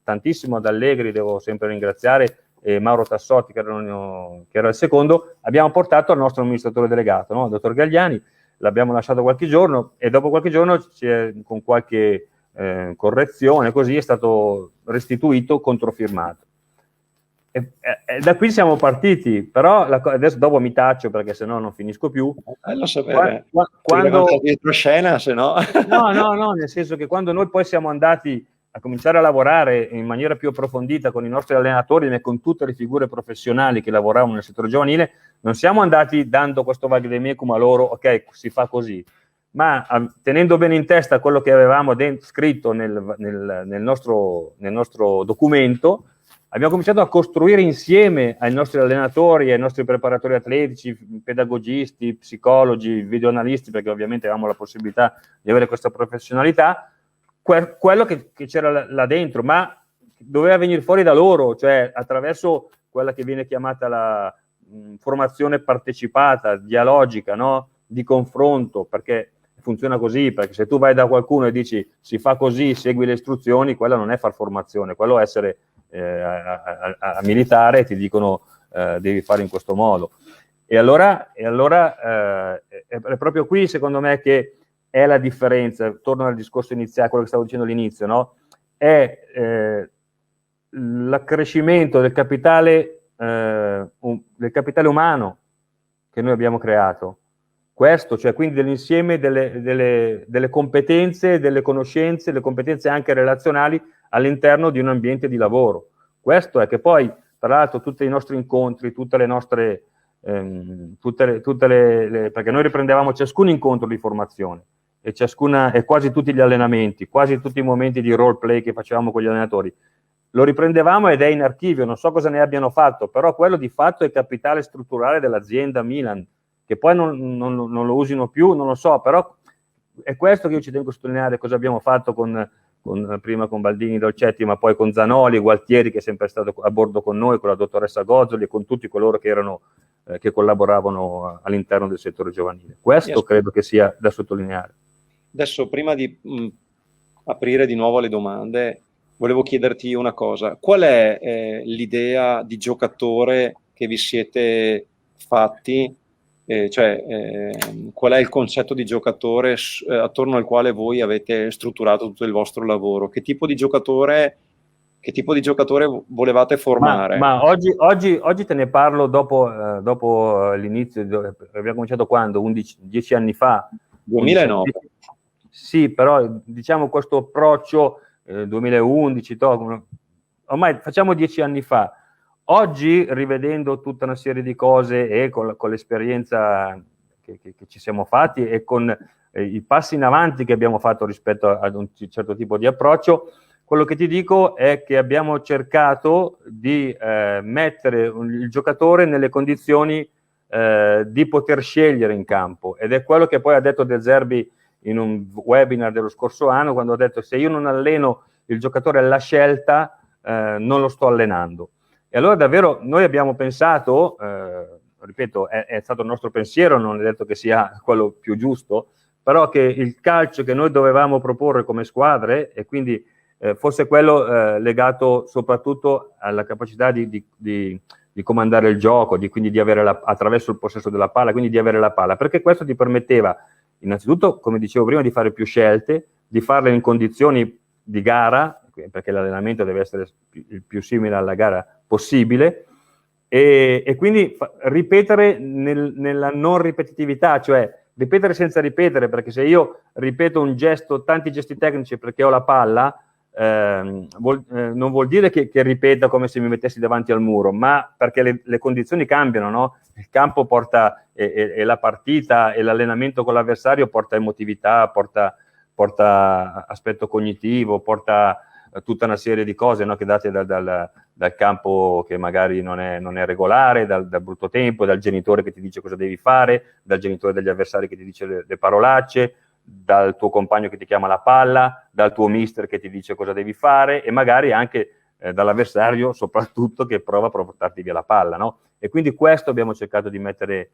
tantissimo ad Allegri, devo sempre ringraziare, e Mauro Tassotti, che era il secondo, abbiamo portato al nostro amministratore delegato, no? Il dottor Gagliani. L'abbiamo lasciato qualche giorno, e dopo qualche giorno, con qualche correzione, così è stato restituito, controfirmato. E da qui siamo partiti, però adesso dopo mi taccio, perché sennò non finisco più. Bello sapere. Quando dietro scena, se no. No, nel senso che quando noi poi siamo andati a cominciare a lavorare in maniera più approfondita con i nostri allenatori e con tutte le figure professionali che lavoravano nel settore giovanile, non siamo andati dando questo vademecum a loro, ok, si fa così, ma tenendo bene in testa quello che avevamo scritto nel nostro documento, abbiamo cominciato a costruire insieme ai nostri allenatori, ai nostri preparatori atletici, pedagogisti, psicologi, videoanalisti, perché ovviamente avevamo la possibilità di avere questa professionalità, quello che c'era là dentro, ma doveva venire fuori da loro, cioè attraverso quella che viene chiamata la formazione partecipata, dialogica, no? Di confronto, perché funziona così, perché se tu vai da qualcuno e dici si fa così, segui le istruzioni, quello non è far formazione, quello è essere a militare, e ti dicono devi fare in questo modo. E allora è proprio qui, secondo me, che è la differenza. Torno al discorso iniziale, quello che stavo dicendo all'inizio, no? È l'accrescimento del capitale umano che noi abbiamo creato. Questo, cioè quindi dell'insieme delle competenze, delle conoscenze, le competenze anche relazionali all'interno di un ambiente di lavoro. Questo è che poi, tra l'altro, tutti i nostri incontri, tutte le nostre, perché noi riprendevamo ciascun incontro di formazione e quasi tutti gli allenamenti, quasi tutti i momenti di role play che facevamo con gli allenatori, lo riprendevamo ed è in archivio, non so cosa ne abbiano fatto, però quello di fatto è capitale strutturale dell'azienda Milan, che poi non lo usino più, non lo so, però è questo che io ci tengo a sottolineare, cosa abbiamo fatto prima con Baldini, Dolcetti, ma poi con Zanoli, Gualtieri, che è sempre stato a bordo con noi, con la dottoressa Gozzoli e con tutti coloro che collaboravano all'interno del settore giovanile. Questo credo che sia da sottolineare. Adesso, prima di aprire di nuovo le domande, volevo chiederti una cosa. Qual è l'idea di giocatore che vi siete fatti? Qual è il concetto di giocatore attorno al quale voi avete strutturato tutto il vostro lavoro? Che tipo di giocatore volevate formare? Ma oggi te ne parlo dopo l'inizio. Abbiamo cominciato quando? 10 anni fa? 2009. Sì, però diciamo questo approccio 2011, ormai facciamo 10 anni fa. Oggi, rivedendo tutta una serie di cose e con l'esperienza che ci siamo fatti e con i passi in avanti che abbiamo fatto rispetto ad un certo tipo di approccio, quello che ti dico è che abbiamo cercato di mettere il giocatore nelle condizioni di poter scegliere in campo, ed è quello che poi ha detto De Zerbi in un webinar dello scorso anno, quando ha detto: se io non alleno il giocatore alla scelta, non lo sto allenando. E allora davvero noi abbiamo pensato, ripeto, è stato il nostro pensiero, non è detto che sia quello più giusto, però che il calcio che noi dovevamo proporre come squadre, e quindi fosse quello legato soprattutto alla capacità di comandare il gioco, quindi di avere attraverso il possesso della palla, quindi di avere la palla, perché questo ti permetteva innanzitutto, come dicevo prima, di fare più scelte, di farle in condizioni di gara, perché l'allenamento deve essere il più simile alla gara possibile, e quindi ripetere nella non ripetitività, cioè ripetere senza ripetere, perché se io ripeto un gesto, tanti gesti tecnici perché ho la palla, non vuol dire che ripeta come se mi mettessi davanti al muro, ma perché le condizioni cambiano, no? Il campo porta, e la partita e l'allenamento con l'avversario porta emotività, porta aspetto cognitivo, porta tutta una serie di cose, no? Che date dal campo che magari non è regolare, dal brutto tempo, dal genitore che ti dice cosa devi fare, dal genitore degli avversari che ti dice le parolacce, dal tuo compagno che ti chiama la palla, dal tuo mister che ti dice cosa devi fare, e magari anche dall'avversario soprattutto, che prova a portarti via la palla, no? E quindi questo abbiamo cercato di mettere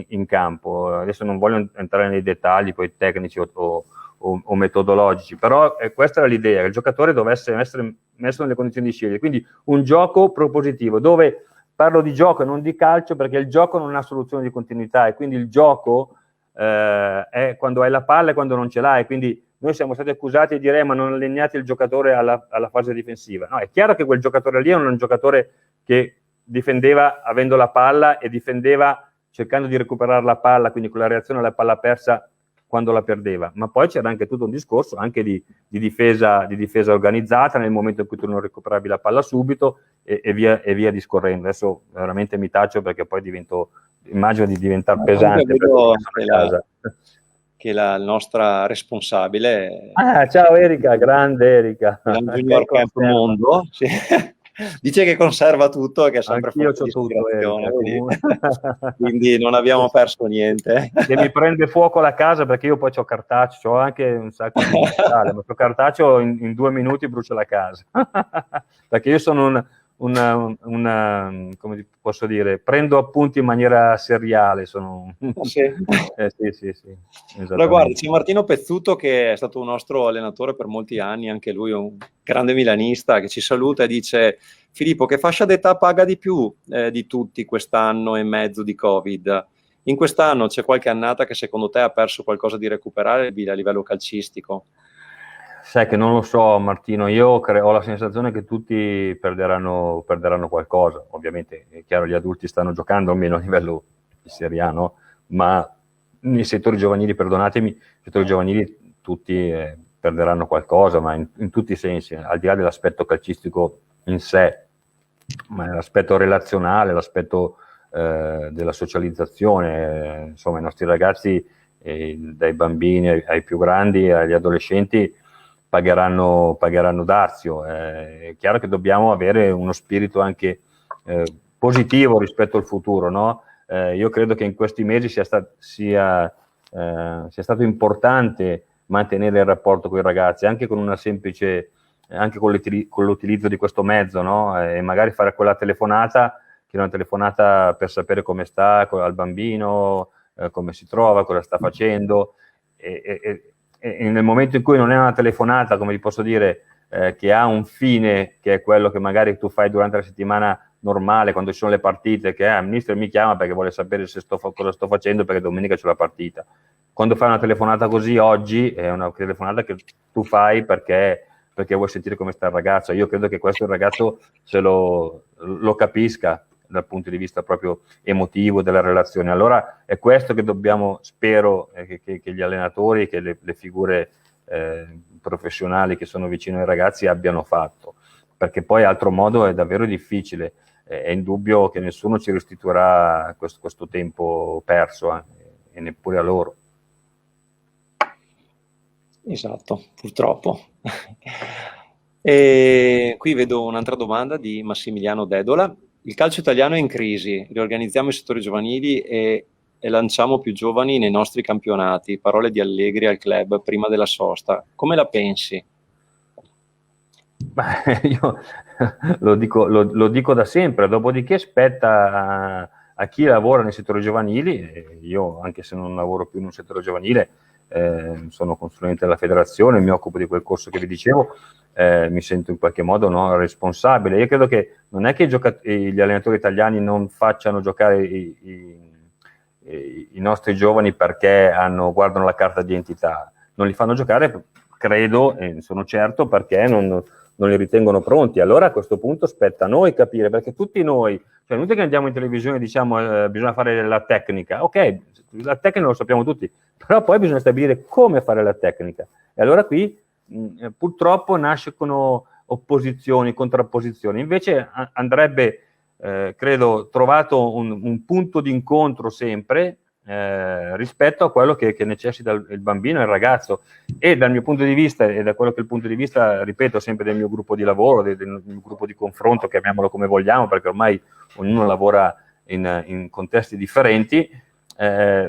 in campo. Adesso non voglio entrare nei dettagli poi tecnici o metodologici, però questa era l'idea, che il giocatore dovesse essere messo nelle condizioni di scegliere, quindi un gioco propositivo, dove parlo di gioco e non di calcio, perché il gioco non ha soluzione di continuità, e quindi il gioco è quando hai la palla e quando non ce l'hai. Quindi noi siamo stati accusati di dire ma non allineate il giocatore alla fase difensiva. No, è chiaro che quel giocatore lì è un giocatore che difendeva avendo la palla e difendeva cercando di recuperare la palla, quindi con la reazione alla palla persa quando la perdeva, ma poi c'era anche tutto un discorso anche di difesa organizzata nel momento in cui tu non recuperavi la palla subito, e via discorrendo. Adesso veramente mi taccio perché poi immagino di diventare pesante. Vedo che la nostra responsabile, ciao Erika, grande Erika, il Junior Camp Mondo, sì. Dice che conserva tutto e che è sempre fuori di ispirazione, quindi non abbiamo perso niente. Che mi prende fuoco la casa, perché io poi c'ho cartaceo, c'ho anche un sacco di digitale, ma c'ho cartaceo in 2 minuti brucio la casa. Perché io sono come posso dire, prendo appunti in maniera seriale, sono... Sì. Sì. Allora, guarda, c'è Martino Pezzuto, che è stato un nostro allenatore per molti anni, anche lui un grande milanista, che ci saluta e dice: Filippo, che fascia d'età paga di più di tutti quest'anno e mezzo di Covid? In quest'anno c'è qualche annata che secondo te ha perso qualcosa di recuperabile a livello calcistico? Sai che non lo so, Martino, io ho la sensazione che tutti perderanno qualcosa. Ovviamente è chiaro, gli adulti stanno giocando almeno a livello di Serie A, no? Ma nei settori giovanili, perdonatemi, nei settori giovanili tutti perderanno qualcosa, ma in tutti i sensi, al di là dell'aspetto calcistico in sé, ma l'aspetto relazionale, l'aspetto della socializzazione. Insomma, i nostri ragazzi, dai bambini ai più grandi, agli adolescenti, pagheranno dazio. È chiaro che dobbiamo avere uno spirito anche positivo rispetto al futuro, no? Io credo che in questi mesi sia stato importante mantenere il rapporto con i ragazzi, anche con una semplice, anche con l'utilizzo di questo mezzo, no? E magari fare quella telefonata, che è una telefonata per sapere come sta al bambino, come si trova, cosa sta facendo, e nel momento in cui non è una telefonata, come vi posso dire, che ha un fine, che è quello che magari tu fai durante la settimana normale, quando ci sono le partite, che il mister mi chiama perché vuole sapere cosa sto facendo, perché domenica c'è la partita. Quando fai una telefonata così oggi, è una telefonata che tu fai perché vuoi sentire come sta il ragazzo. Io credo che questo il ragazzo se lo capisca dal punto di vista proprio emotivo della relazione. Allora è questo che dobbiamo, spero che gli allenatori, che le figure professionali che sono vicino ai ragazzi abbiano fatto, perché poi altro modo è davvero difficile. È indubbio che nessuno ci restituirà questo tempo perso, e neppure a loro. Esatto, purtroppo. E qui vedo un'altra domanda di Massimiliano Dedola. Il calcio italiano è in crisi, riorganizziamo i settori giovanili e lanciamo più giovani nei nostri campionati. Parole di Allegri al club prima della sosta. Come la pensi? Beh, io lo dico da sempre, dopodiché spetta a chi lavora nei settori giovanili. Io, anche se non lavoro più in un settore giovanile, sono consulente della federazione, mi occupo di quel corso che vi dicevo, mi sento in qualche modo, no, responsabile. Io credo che non è che gli allenatori italiani non facciano giocare i nostri giovani perché guardano la carta di identità, non li fanno giocare, credo e sono certo, perché non li ritengono pronti. Allora a questo punto spetta a noi capire, perché tutti noi, cioè non è che andiamo in televisione e diciamo bisogna fare la tecnica, ok, la tecnica lo sappiamo tutti, però poi bisogna stabilire come fare la tecnica, e allora qui purtroppo nascono opposizioni, contrapposizioni. Invece andrebbe, credo, trovato un punto di incontro sempre rispetto a quello che necessita il bambino e il ragazzo. E dal mio punto di vista, e da quello che è il punto di vista, ripeto, sempre del mio gruppo di lavoro, del mio gruppo di confronto, chiamiamolo come vogliamo, perché ormai ognuno lavora in contesti differenti,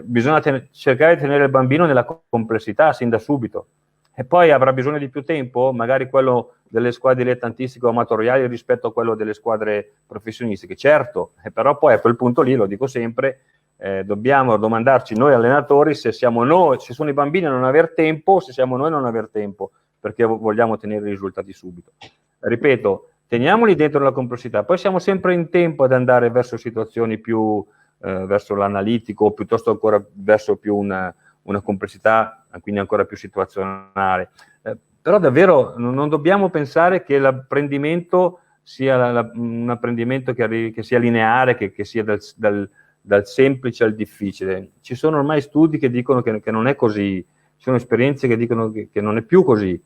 bisogna cercare di tenere il bambino nella complessità sin da subito. E poi avrà bisogno di più tempo, magari quello delle squadre dilettantistiche o amatoriali rispetto a quello delle squadre professionistiche, certo, però poi a quel punto lì, lo dico sempre, dobbiamo domandarci noi allenatori se siamo noi, se sono i bambini a non aver tempo o se siamo noi a non aver tempo, perché vogliamo ottenere i risultati subito. Ripeto, teniamoli dentro la complessità, poi siamo sempre in tempo ad andare verso situazioni più verso l'analitico, o piuttosto ancora verso più una complessità, quindi ancora più situazionale. Però davvero non dobbiamo pensare che l'apprendimento sia un apprendimento che sia lineare, che sia dal semplice al difficile. Ci sono ormai studi che dicono che non è così, ci sono esperienze che dicono che non è più così.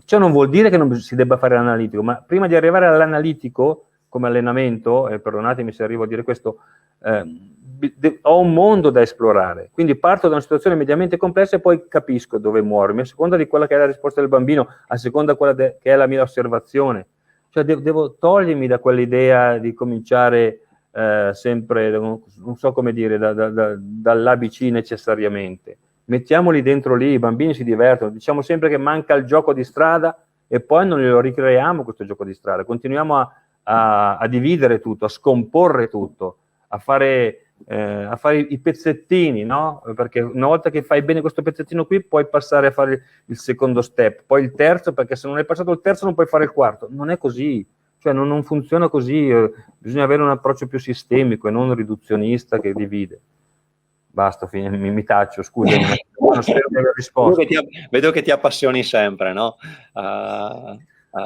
Ciò non vuol dire che non si debba fare l'analitico, ma prima di arrivare all'analitico come allenamento, e perdonatemi se arrivo a dire questo, ho un mondo da esplorare, quindi parto da una situazione mediamente complessa e poi capisco dove muovermi, a seconda di quella che è la risposta del bambino, a seconda di quella che è la mia osservazione. Cioè devo togliermi da quell'idea di cominciare sempre, non so come dire, dall'ABC necessariamente. Mettiamoli dentro lì, i bambini si divertono, diciamo sempre che manca il gioco di strada e poi non lo ricreiamo questo gioco di strada, continuiamo a dividere tutto, a scomporre tutto, a fare i pezzettini, no? Perché una volta che fai bene questo pezzettino qui puoi passare a fare il secondo step, poi il terzo, perché se non hai passato il terzo non puoi fare il quarto. Non è così, cioè non funziona così, bisogna avere un approccio più sistemico e non riduzionista che divide. Basta, mi taccio, scusami, ma spero di aver risposto. Vedo che ti appassioni sempre, no?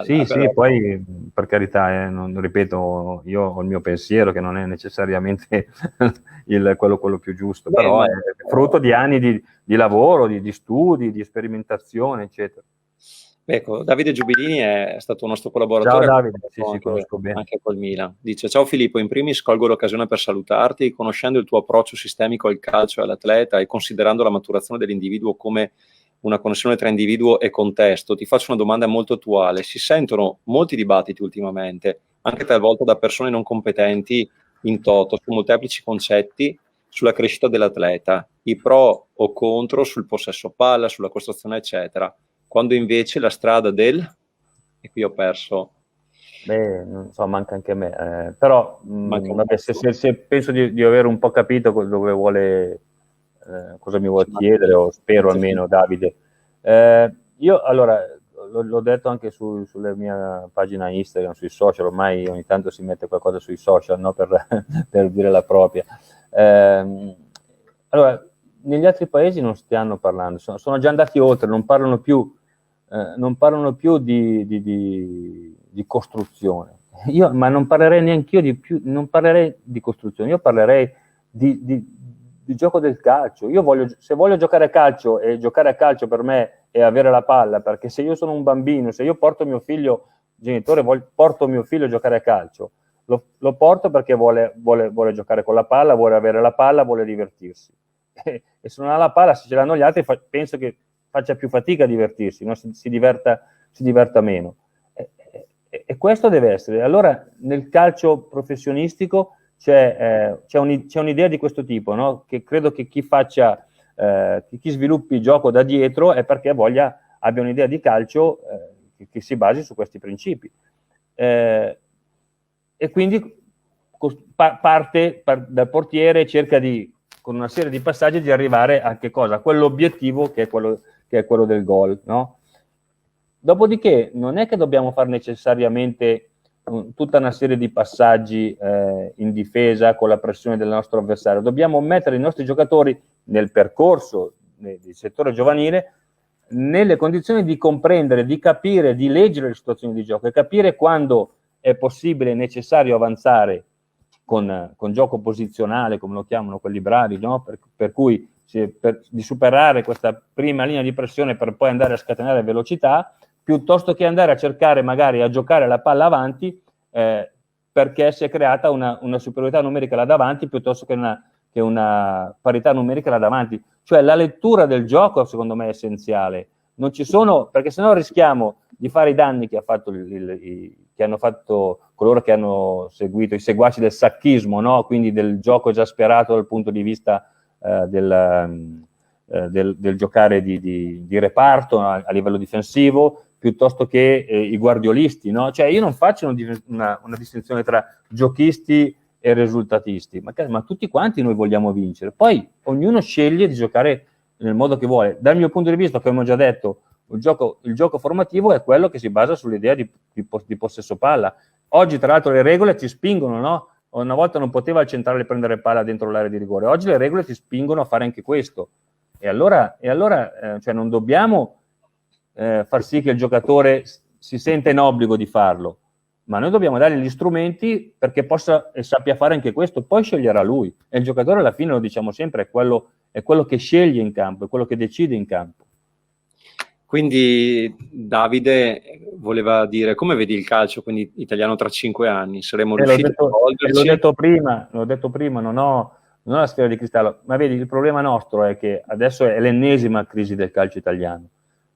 Sì, poi per carità, non ripeto, io ho il mio pensiero che non è necessariamente quello più giusto, però è frutto di anni di lavoro, di studi, di sperimentazione, eccetera. Ecco, Davide Giubilini è stato un nostro collaboratore. Ciao Davide, sì, conosco bene. Anche col Milan. Dice: ciao Filippo, in primis colgo l'occasione per salutarti, conoscendo il tuo approccio sistemico al calcio e all'atleta e considerando la maturazione dell'individuo come una connessione tra individuo e contesto, ti faccio una domanda molto attuale. Si sentono molti dibattiti ultimamente, anche talvolta da persone non competenti in toto, su molteplici concetti sulla crescita dell'atleta, i pro o contro sul possesso palla, sulla costruzione, eccetera. Quando invece la strada e qui ho perso. Beh, non so, manca anche a me, però vabbè, se penso di aver un po' capito dove vuole, cosa mi vuole chiedere, o spero almeno, Davide. Io, allora, l'ho detto anche sulla mia pagina Instagram, sui social, ormai ogni tanto si mette qualcosa sui social, no? per dire la propria. Allora, negli altri paesi non stiano parlando, sono già andati oltre, non parlano più di costruzione. Ma non parlerei neanche io non parlerei di costruzione, io parlerei di gioco del calcio. Se voglio giocare a calcio, e giocare a calcio per me è avere la palla, perché se io sono un bambino, se io porto mio figlio, genitore, porto mio figlio a giocare a calcio, lo porto perché vuole giocare con la palla, vuole avere la palla, vuole divertirsi. E se non ha la palla, se ce l'hanno gli altri, penso che faccia più fatica a divertirsi, no? si diverta meno. E questo deve essere. Allora, nel calcio professionistico c'è un'idea di questo tipo, no? Che credo che chi sviluppi il gioco da dietro è perché abbia un'idea di calcio che si basi su questi principi. E quindi parte dal portiere e cerca con una serie di passaggi di arrivare a che cosa? A quell'obiettivo che è quello del gol, no? Dopodiché non è che dobbiamo fare necessariamente tutta una serie di passaggi in difesa con la pressione del nostro avversario, dobbiamo mettere i nostri giocatori nel percorso del settore giovanile nelle condizioni di comprendere, di capire, di leggere le situazioni di gioco e capire quando è possibile e necessario avanzare con gioco posizionale, come lo chiamano quelli bravi, no? Per cui di superare questa prima linea di pressione per poi andare a scatenare velocità, piuttosto che andare a cercare magari a giocare la palla avanti, perché si è creata una superiorità numerica là davanti piuttosto che una parità numerica là davanti. Cioè la lettura del gioco secondo me è essenziale. Non ci sono, perché sennò rischiamo di fare i danni che hanno fatto coloro che hanno seguito i seguaci del sacchismo, no? Quindi del gioco esasperato dal punto di vista del giocare di reparto a livello difensivo, piuttosto che i guardiolisti, no? Cioè io non faccio una distinzione tra giochisti e risultatisti, ma tutti quanti noi vogliamo vincere. Poi ognuno sceglie di giocare nel modo che vuole. Dal mio punto di vista, come ho già detto, il gioco formativo è quello che si basa sull'idea di possesso palla. Oggi, tra l'altro, le regole ci spingono, no? Una volta non poteva il centrale prendere palla dentro l'area di rigore, oggi le regole ti spingono a fare anche questo. E allora cioè non dobbiamo far sì che il giocatore si senta in obbligo di farlo, ma noi dobbiamo dargli gli strumenti perché possa e sappia fare anche questo, poi sceglierà lui. E il giocatore alla fine, lo diciamo sempre, è quello che sceglie in campo, è quello che decide in campo. Quindi Davide voleva dire, come vedi il calcio quindi italiano tra 5 anni? Saremo riusciti a evolverci? L'ho detto prima, non ho la sfera di cristallo, ma vedi, il problema nostro è che adesso è l'ennesima crisi del calcio italiano.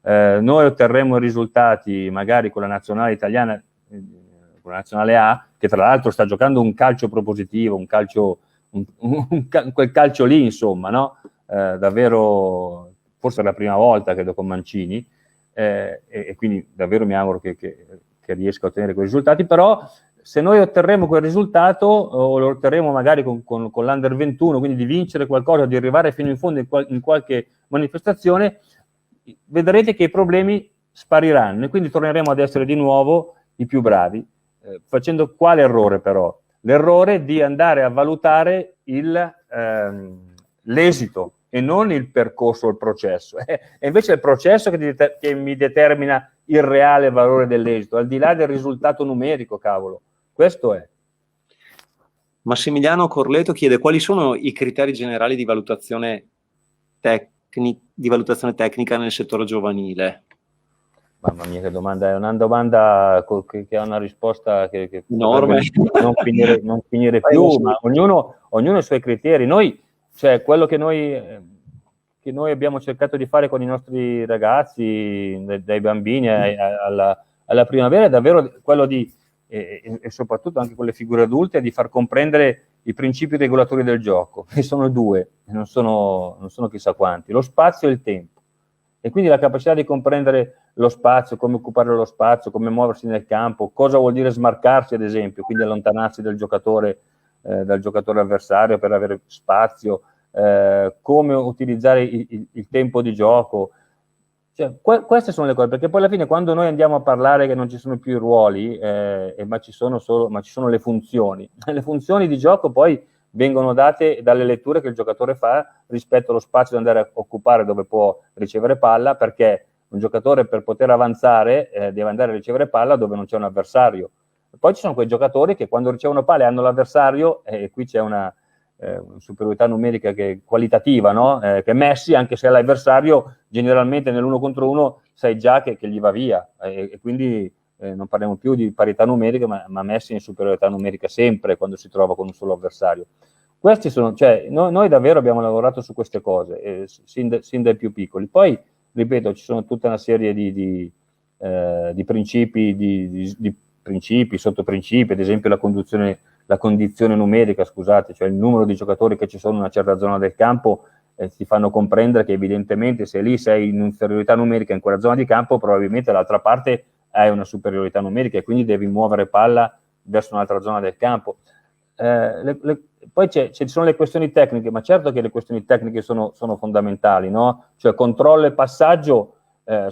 Noi otterremo risultati magari con la nazionale italiana, con la nazionale A, che tra l'altro sta giocando un calcio propositivo, quel calcio lì, insomma, no? Davvero, forse è la prima volta, credo, con Mancini, e quindi davvero mi auguro che riesca a ottenere quei risultati, però se noi otterremo quel risultato, o lo otterremo magari con l'Under 21, quindi di vincere qualcosa, di arrivare fino in fondo in qualche manifestazione, vedrete che i problemi spariranno e quindi torneremo ad essere di nuovo i più bravi, facendo quale errore però? L'errore di andare a valutare l'esito e non il percorso o il processo. E invece è il processo che mi determina il reale valore dell'esito, al di là del risultato numerico, cavolo. Questo è. Massimiliano Corleto chiede quali sono i criteri generali di valutazione tecnica nel settore giovanile. Mamma mia, che domanda è! Una domanda che ha una risposta che enorme, non finire più, ma ognuno ha i suoi criteri. Cioè, quello che noi abbiamo cercato di fare con i nostri ragazzi, dai bambini alla primavera, è davvero quello e soprattutto anche con le figure adulte, di far comprendere i principi regolatori del gioco, che sono due, non sono chissà quanti: lo spazio e il tempo. E quindi la capacità di comprendere lo spazio, come occupare lo spazio, come muoversi nel campo, cosa vuol dire smarcarsi, ad esempio, quindi allontanarsi dal giocatore avversario per avere spazio, come utilizzare il tempo di gioco. Cioè, queste sono le cose, perché poi alla fine, quando noi andiamo a parlare che non ci sono più i ruoli, ma ci sono le funzioni, le funzioni di gioco poi vengono date dalle letture che il giocatore fa rispetto allo spazio da andare a occupare dove può ricevere palla, perché un giocatore, per poter avanzare, deve andare a ricevere palla dove non c'è un avversario. E poi ci sono quei giocatori che quando ricevono palla e hanno l'avversario, e qui c'è una superiorità numerica qualitativa, no? Che Messi, anche se è l'avversario, generalmente nell'1 contro 1 sai già che gli va via, e quindi non parliamo più di parità numerica, ma Messi in superiorità numerica sempre quando si trova con un solo avversario. Questi sono, cioè, noi davvero abbiamo lavorato su queste cose, sin dai più piccoli. Poi, ripeto, ci sono tutta una serie di principi, di principi, sottoprincipi, ad esempio la condizione numerica, scusate, cioè il numero di giocatori che ci sono in una certa zona del campo, ti fanno comprendere che evidentemente se lì sei in inferiorità numerica in quella zona di campo, probabilmente dall'altra parte hai una superiorità numerica e quindi devi muovere palla verso un'altra zona del campo. Poi ci sono le questioni tecniche, ma certo che le questioni tecniche sono fondamentali, no? Cioè controllo e passaggio è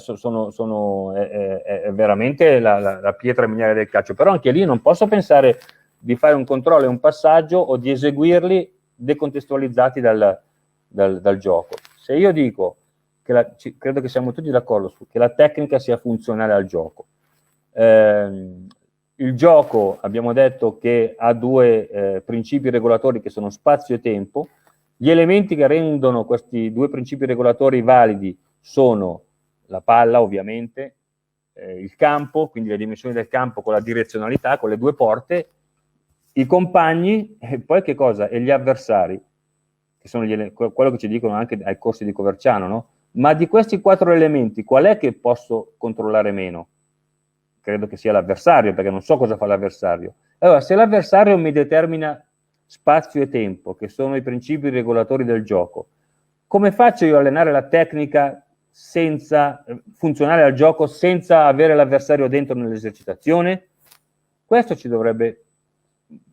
veramente la pietra miliare del calcio, però anche lì non posso pensare di fare un controllo e un passaggio o di eseguirli decontestualizzati dal gioco. Se io dico credo che siamo tutti d'accordo che la tecnica sia funzionale al gioco. Il gioco, abbiamo detto che ha due principi regolatori che sono spazio e tempo. Gli elementi che rendono questi due principi regolatori validi sono la palla, ovviamente, il campo, quindi le dimensioni del campo con la direzionalità, con le due porte, i compagni e poi che cosa? E gli avversari, che sono quello che ci dicono anche ai corsi di Coverciano, no? Ma di questi 4 elementi, qual è che posso controllare meno? Credo che sia l'avversario, perché non so cosa fa l'avversario. Allora, se l'avversario mi determina spazio e tempo, che sono i principi regolatori del gioco, come faccio io a allenare la tecnica senza funzionare al gioco senza avere l'avversario dentro nell'esercitazione? Questo ci dovrebbe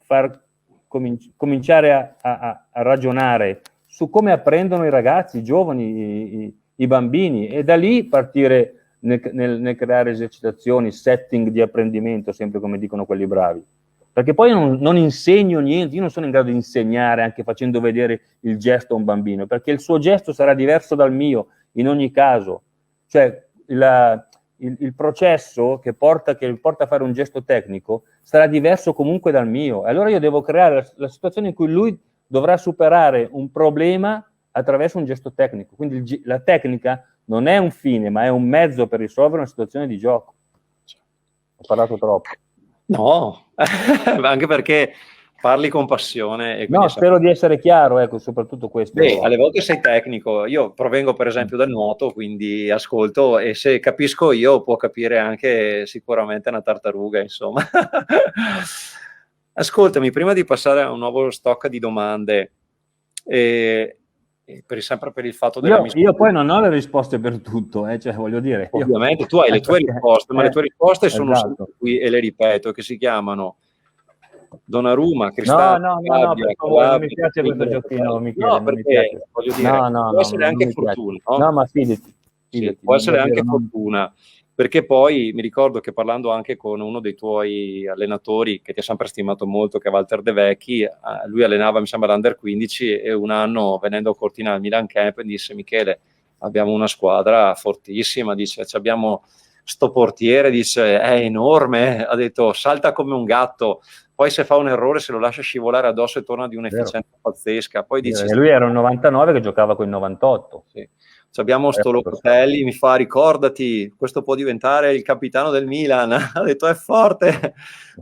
far cominciare a ragionare su come apprendono i ragazzi, i giovani, i bambini, e da lì partire nel creare esercitazioni, setting di apprendimento, sempre come dicono quelli bravi. Perché poi non insegno niente, io non sono in grado di insegnare anche facendo vedere il gesto a un bambino, perché il suo gesto sarà diverso dal mio in ogni caso. Cioè il processo che porta a fare un gesto tecnico sarà diverso comunque dal mio. Allora io devo creare la situazione in cui lui dovrà superare un problema attraverso un gesto tecnico. Quindi la tecnica non è un fine, ma è un mezzo per risolvere una situazione di gioco. Ho parlato troppo. No, anche perché parli con passione. E no, spero di essere chiaro, ecco, soprattutto questo. Beh, alle volte sei tecnico, io provengo per esempio dal nuoto, quindi ascolto, e se capisco io può capire anche sicuramente una tartaruga, insomma. Ascoltami, prima di passare a un nuovo stock di domande, sempre per il fatto della io poi non ho le risposte per tutto, cioè voglio dire. Ovviamente tu hai le tue risposte, ma le tue risposte sono esatto. sempre qui, e le ripeto, che si chiamano Donnarumma, Cristante, no, per favore, non mi piace questo giochino, Michele. No, perché voglio dire, può essere anche fortuna, no? No, ma fidati. Sì, può essere anche fortuna, perché poi mi ricordo che parlando anche con uno dei tuoi allenatori, che ti ha sempre stimato molto, che è Walter De Vecchi, lui allenava, mi sembra, l'Under 15, e un anno venendo a Cortina al Milan Camp disse: Michele, abbiamo una squadra fortissima, dice, abbiamo sto portiere, dice, è enorme, ha detto, salta come un gatto, poi se fa un errore se lo lascia scivolare addosso e torna di un'efficienza pazzesca. Poi dice, lui era un 99 che giocava con il 98. Sì. Abbiamo sto Locatelli, mi fa, ricordati, questo può diventare il capitano del Milan. Ha detto, è forte.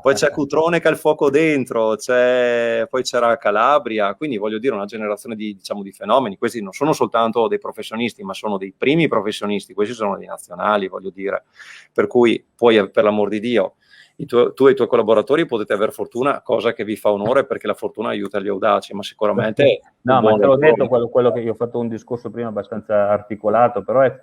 Poi c'è Cutrone che ha il fuoco dentro, poi c'era Calabria, quindi voglio dire una generazione di fenomeni. Questi non sono soltanto dei professionisti, ma sono dei primi professionisti, questi sono dei nazionali, voglio dire. Per cui poi, per l'amor di Dio, tu e i tuoi collaboratori potete avere fortuna, cosa che vi fa onore, perché la fortuna aiuta gli audaci, ma sicuramente... No, ma te l'ho detto, quello che io ho fatto un discorso prima abbastanza articolato, però è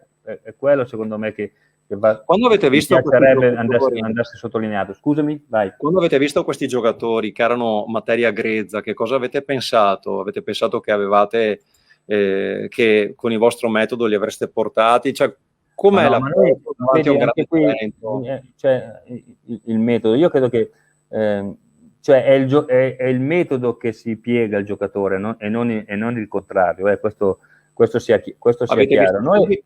quello secondo me che va... Quando avete visto piacerebbe andasse sottolineato. Scusami, vai. Quando avete visto questi giocatori che erano materia grezza, che cosa avete pensato? Avete pensato che avevate, che con il vostro metodo li avreste portati? Cioè, com'è la il metodo? Io credo che cioè è il metodo che si piega al giocatore, no? e non il contrario. Questo sia chiaro. Noi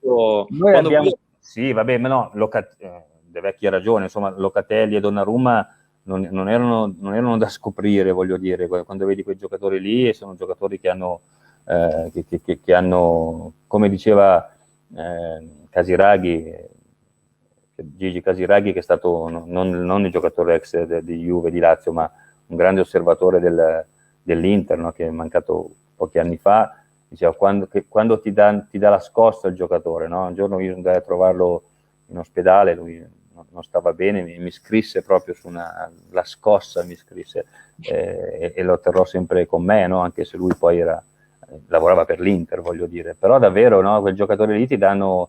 abbiamo... Sì, vabbè, ma no, De Vecchi ha ragione, insomma, Locatelli e Donnarumma non erano da scoprire, voglio dire, quando vedi quei giocatori lì, e sono giocatori che hanno, come diceva Gigi Casiraghi, che è stato non il giocatore ex di Juve, di Lazio, ma un grande osservatore dell'Inter, no? Che è mancato pochi anni fa, diceva quando ti dà la scossa il giocatore, no? Un giorno io andai a trovarlo in ospedale, lui non stava bene, mi scrisse proprio su la scossa, mi scrisse, e lo terrò sempre con me, no? Anche se lui poi lavorava per l'Inter, voglio dire, però davvero, no? Quel giocatore lì ti danno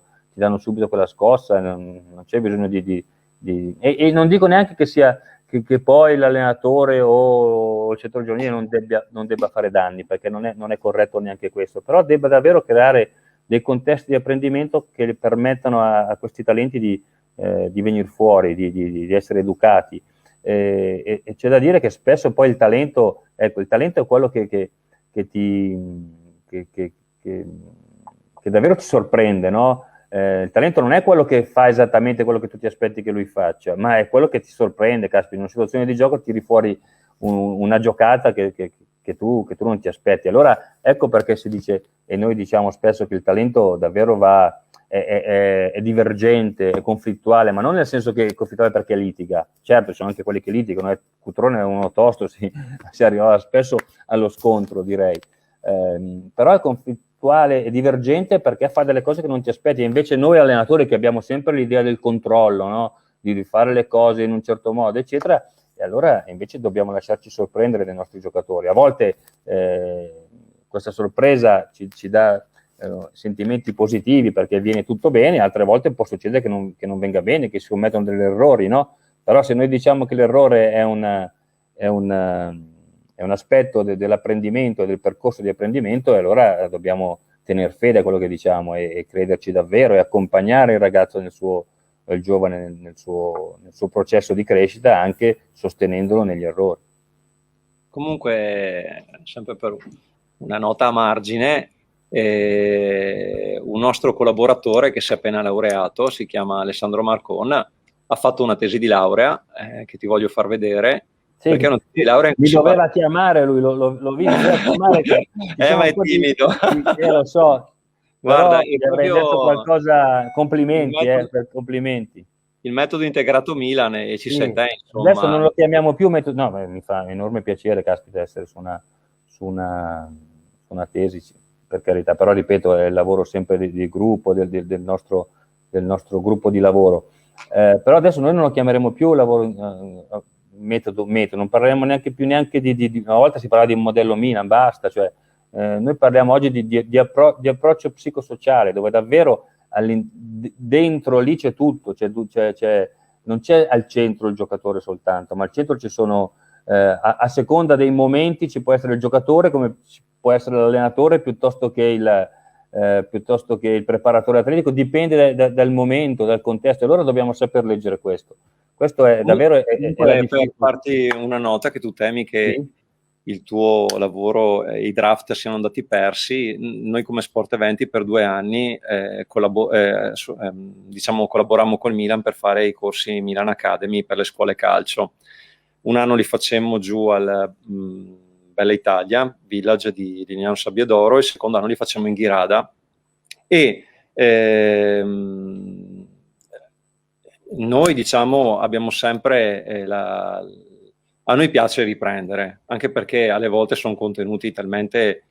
subito quella scossa, non c'è bisogno e non dico neanche che sia che poi l'allenatore o il centro giovanile non debba fare danni, perché non è corretto neanche questo, però debba davvero creare dei contesti di apprendimento che le permettano a questi talenti di venire fuori, di essere educati, e c'è da dire che spesso poi il talento è quello che davvero ti sorprende, no? Il talento non è quello che fa esattamente quello che tu ti aspetti che lui faccia, ma è quello che ti sorprende. Caspita, in una situazione di gioco tiri fuori una giocata che che tu non ti aspetti. Allora ecco perché si dice, e noi diciamo spesso, che il talento davvero è divergente, è conflittuale, ma non nel senso che è conflittuale perché litiga. Certo, ci sono anche quelli che litigano, Cutrone è uno tosto, si arrivava spesso allo scontro, direi. Però è conflittuale e divergente perché fa delle cose che non ti aspetti, e invece noi allenatori, che abbiamo sempre l'idea del controllo, no? Di rifare le cose in un certo modo, eccetera, e allora invece dobbiamo lasciarci sorprendere dai nostri giocatori. A volte questa sorpresa ci dà sentimenti positivi perché viene tutto bene, altre volte può succedere che non venga bene, che si commettono degli errori, no? Però se noi diciamo che l'errore è un aspetto dell'apprendimento e del percorso di apprendimento, allora dobbiamo tenere fede a quello che diciamo e crederci davvero e accompagnare il ragazzo il giovane nel suo processo di crescita, anche sostenendolo negli errori. Comunque, sempre per una nota a margine, un nostro collaboratore che si è appena laureato, si chiama Alessandro Marcon, ha fatto una tesi di laurea che ti voglio far vedere. Sì, perché è una tesi di laurea mi doveva chiamare lui, lo vi doveva chiamare. Ma è timido. Lo so. Guarda, però gli avrei detto qualcosa, complimenti, complimenti. Il metodo integrato Milan e ci sei te, insomma. Adesso non lo chiamiamo più metodo, no, mi fa enorme piacere, caspita, essere su una tesi, per carità, però ripeto, è il lavoro sempre di gruppo, del nostro gruppo di lavoro. Però adesso noi non lo chiameremo più lavoro metodo, non parleremo neanche di una volta si parlava di modello Milan, basta, cioè noi parliamo oggi di approccio psicosociale, dove davvero dentro lì c'è tutto, non c'è al centro il giocatore soltanto, ma al centro ci sono, a seconda dei momenti, ci può essere il giocatore, come può essere l'allenatore, piuttosto che il preparatore atletico, dipende dal momento, dal contesto, e allora dobbiamo saper leggere questo. Questo è davvero... per farti una nota, che tu temi che sì, il tuo lavoro, i draft siano andati persi, noi come Sport Eventi per 2 anni collaborammo col Milan per fare i corsi Milan Academy per le scuole calcio. Un anno li facemmo giù al Bella Italia, village di Lignano Sabbiadoro, il secondo anno li facemmo in Ghirada, e noi diciamo abbiamo sempre a noi piace riprendere, anche perché alle volte sono contenuti talmente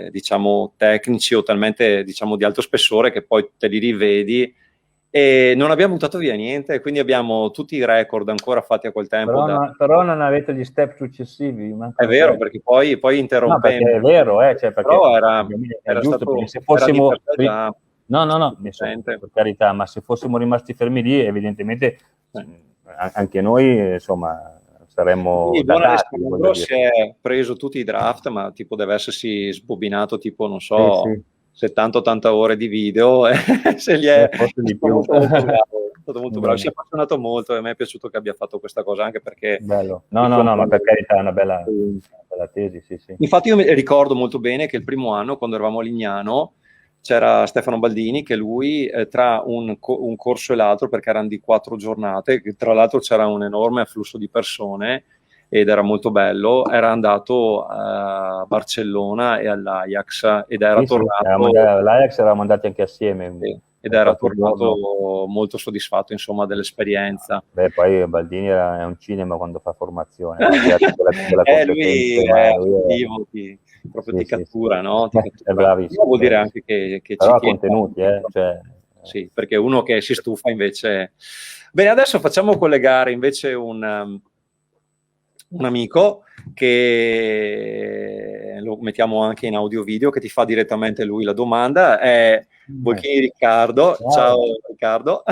diciamo tecnici o talmente diciamo di alto spessore che poi te li rivedi e non abbiamo buttato via niente, quindi abbiamo tutti i record ancora fatti a quel tempo. Però non avete gli step successivi. È vero, perché poi interrompendo. No, perché è vero, cioè, perché però era giusto, stato, perché se fossimo... già No, per carità, ma se fossimo rimasti fermi lì, evidentemente anche noi, insomma, saremmo datati. Alessandro si è preso tutti i draft, ma tipo deve essersi sbobinato tipo, non so, 70-80 ore di video, se li è stato molto bravo, si è appassionato molto e a me è piaciuto che abbia fatto questa cosa, anche perché... Bello. No, ma per carità è una bella tesi, sì. Infatti io mi ricordo molto bene che il primo anno, quando eravamo a Lignano, c'era Stefano Baldini, che lui tra un corso e l'altro, perché erano di 4 giornate, che tra l'altro c'era un enorme afflusso di persone ed era molto bello, era andato a Barcellona e all'Ajax ed era tornato... L'Ajax eravamo andati anche assieme. Sì, ed era tornato molto soddisfatto, insomma, dell'esperienza. Beh, poi Baldini è un cinema quando fa formazione. Lui è attivo, proprio di cattura, no? È bravissimo. Vuol dire anche che però ci contenuti, Sì, perché uno che si stufa invece... Bene, adesso facciamo collegare invece un amico che lo mettiamo anche in audio video, che ti fa direttamente lui la domanda, è Bolchini Riccardo. Ciao Riccardo.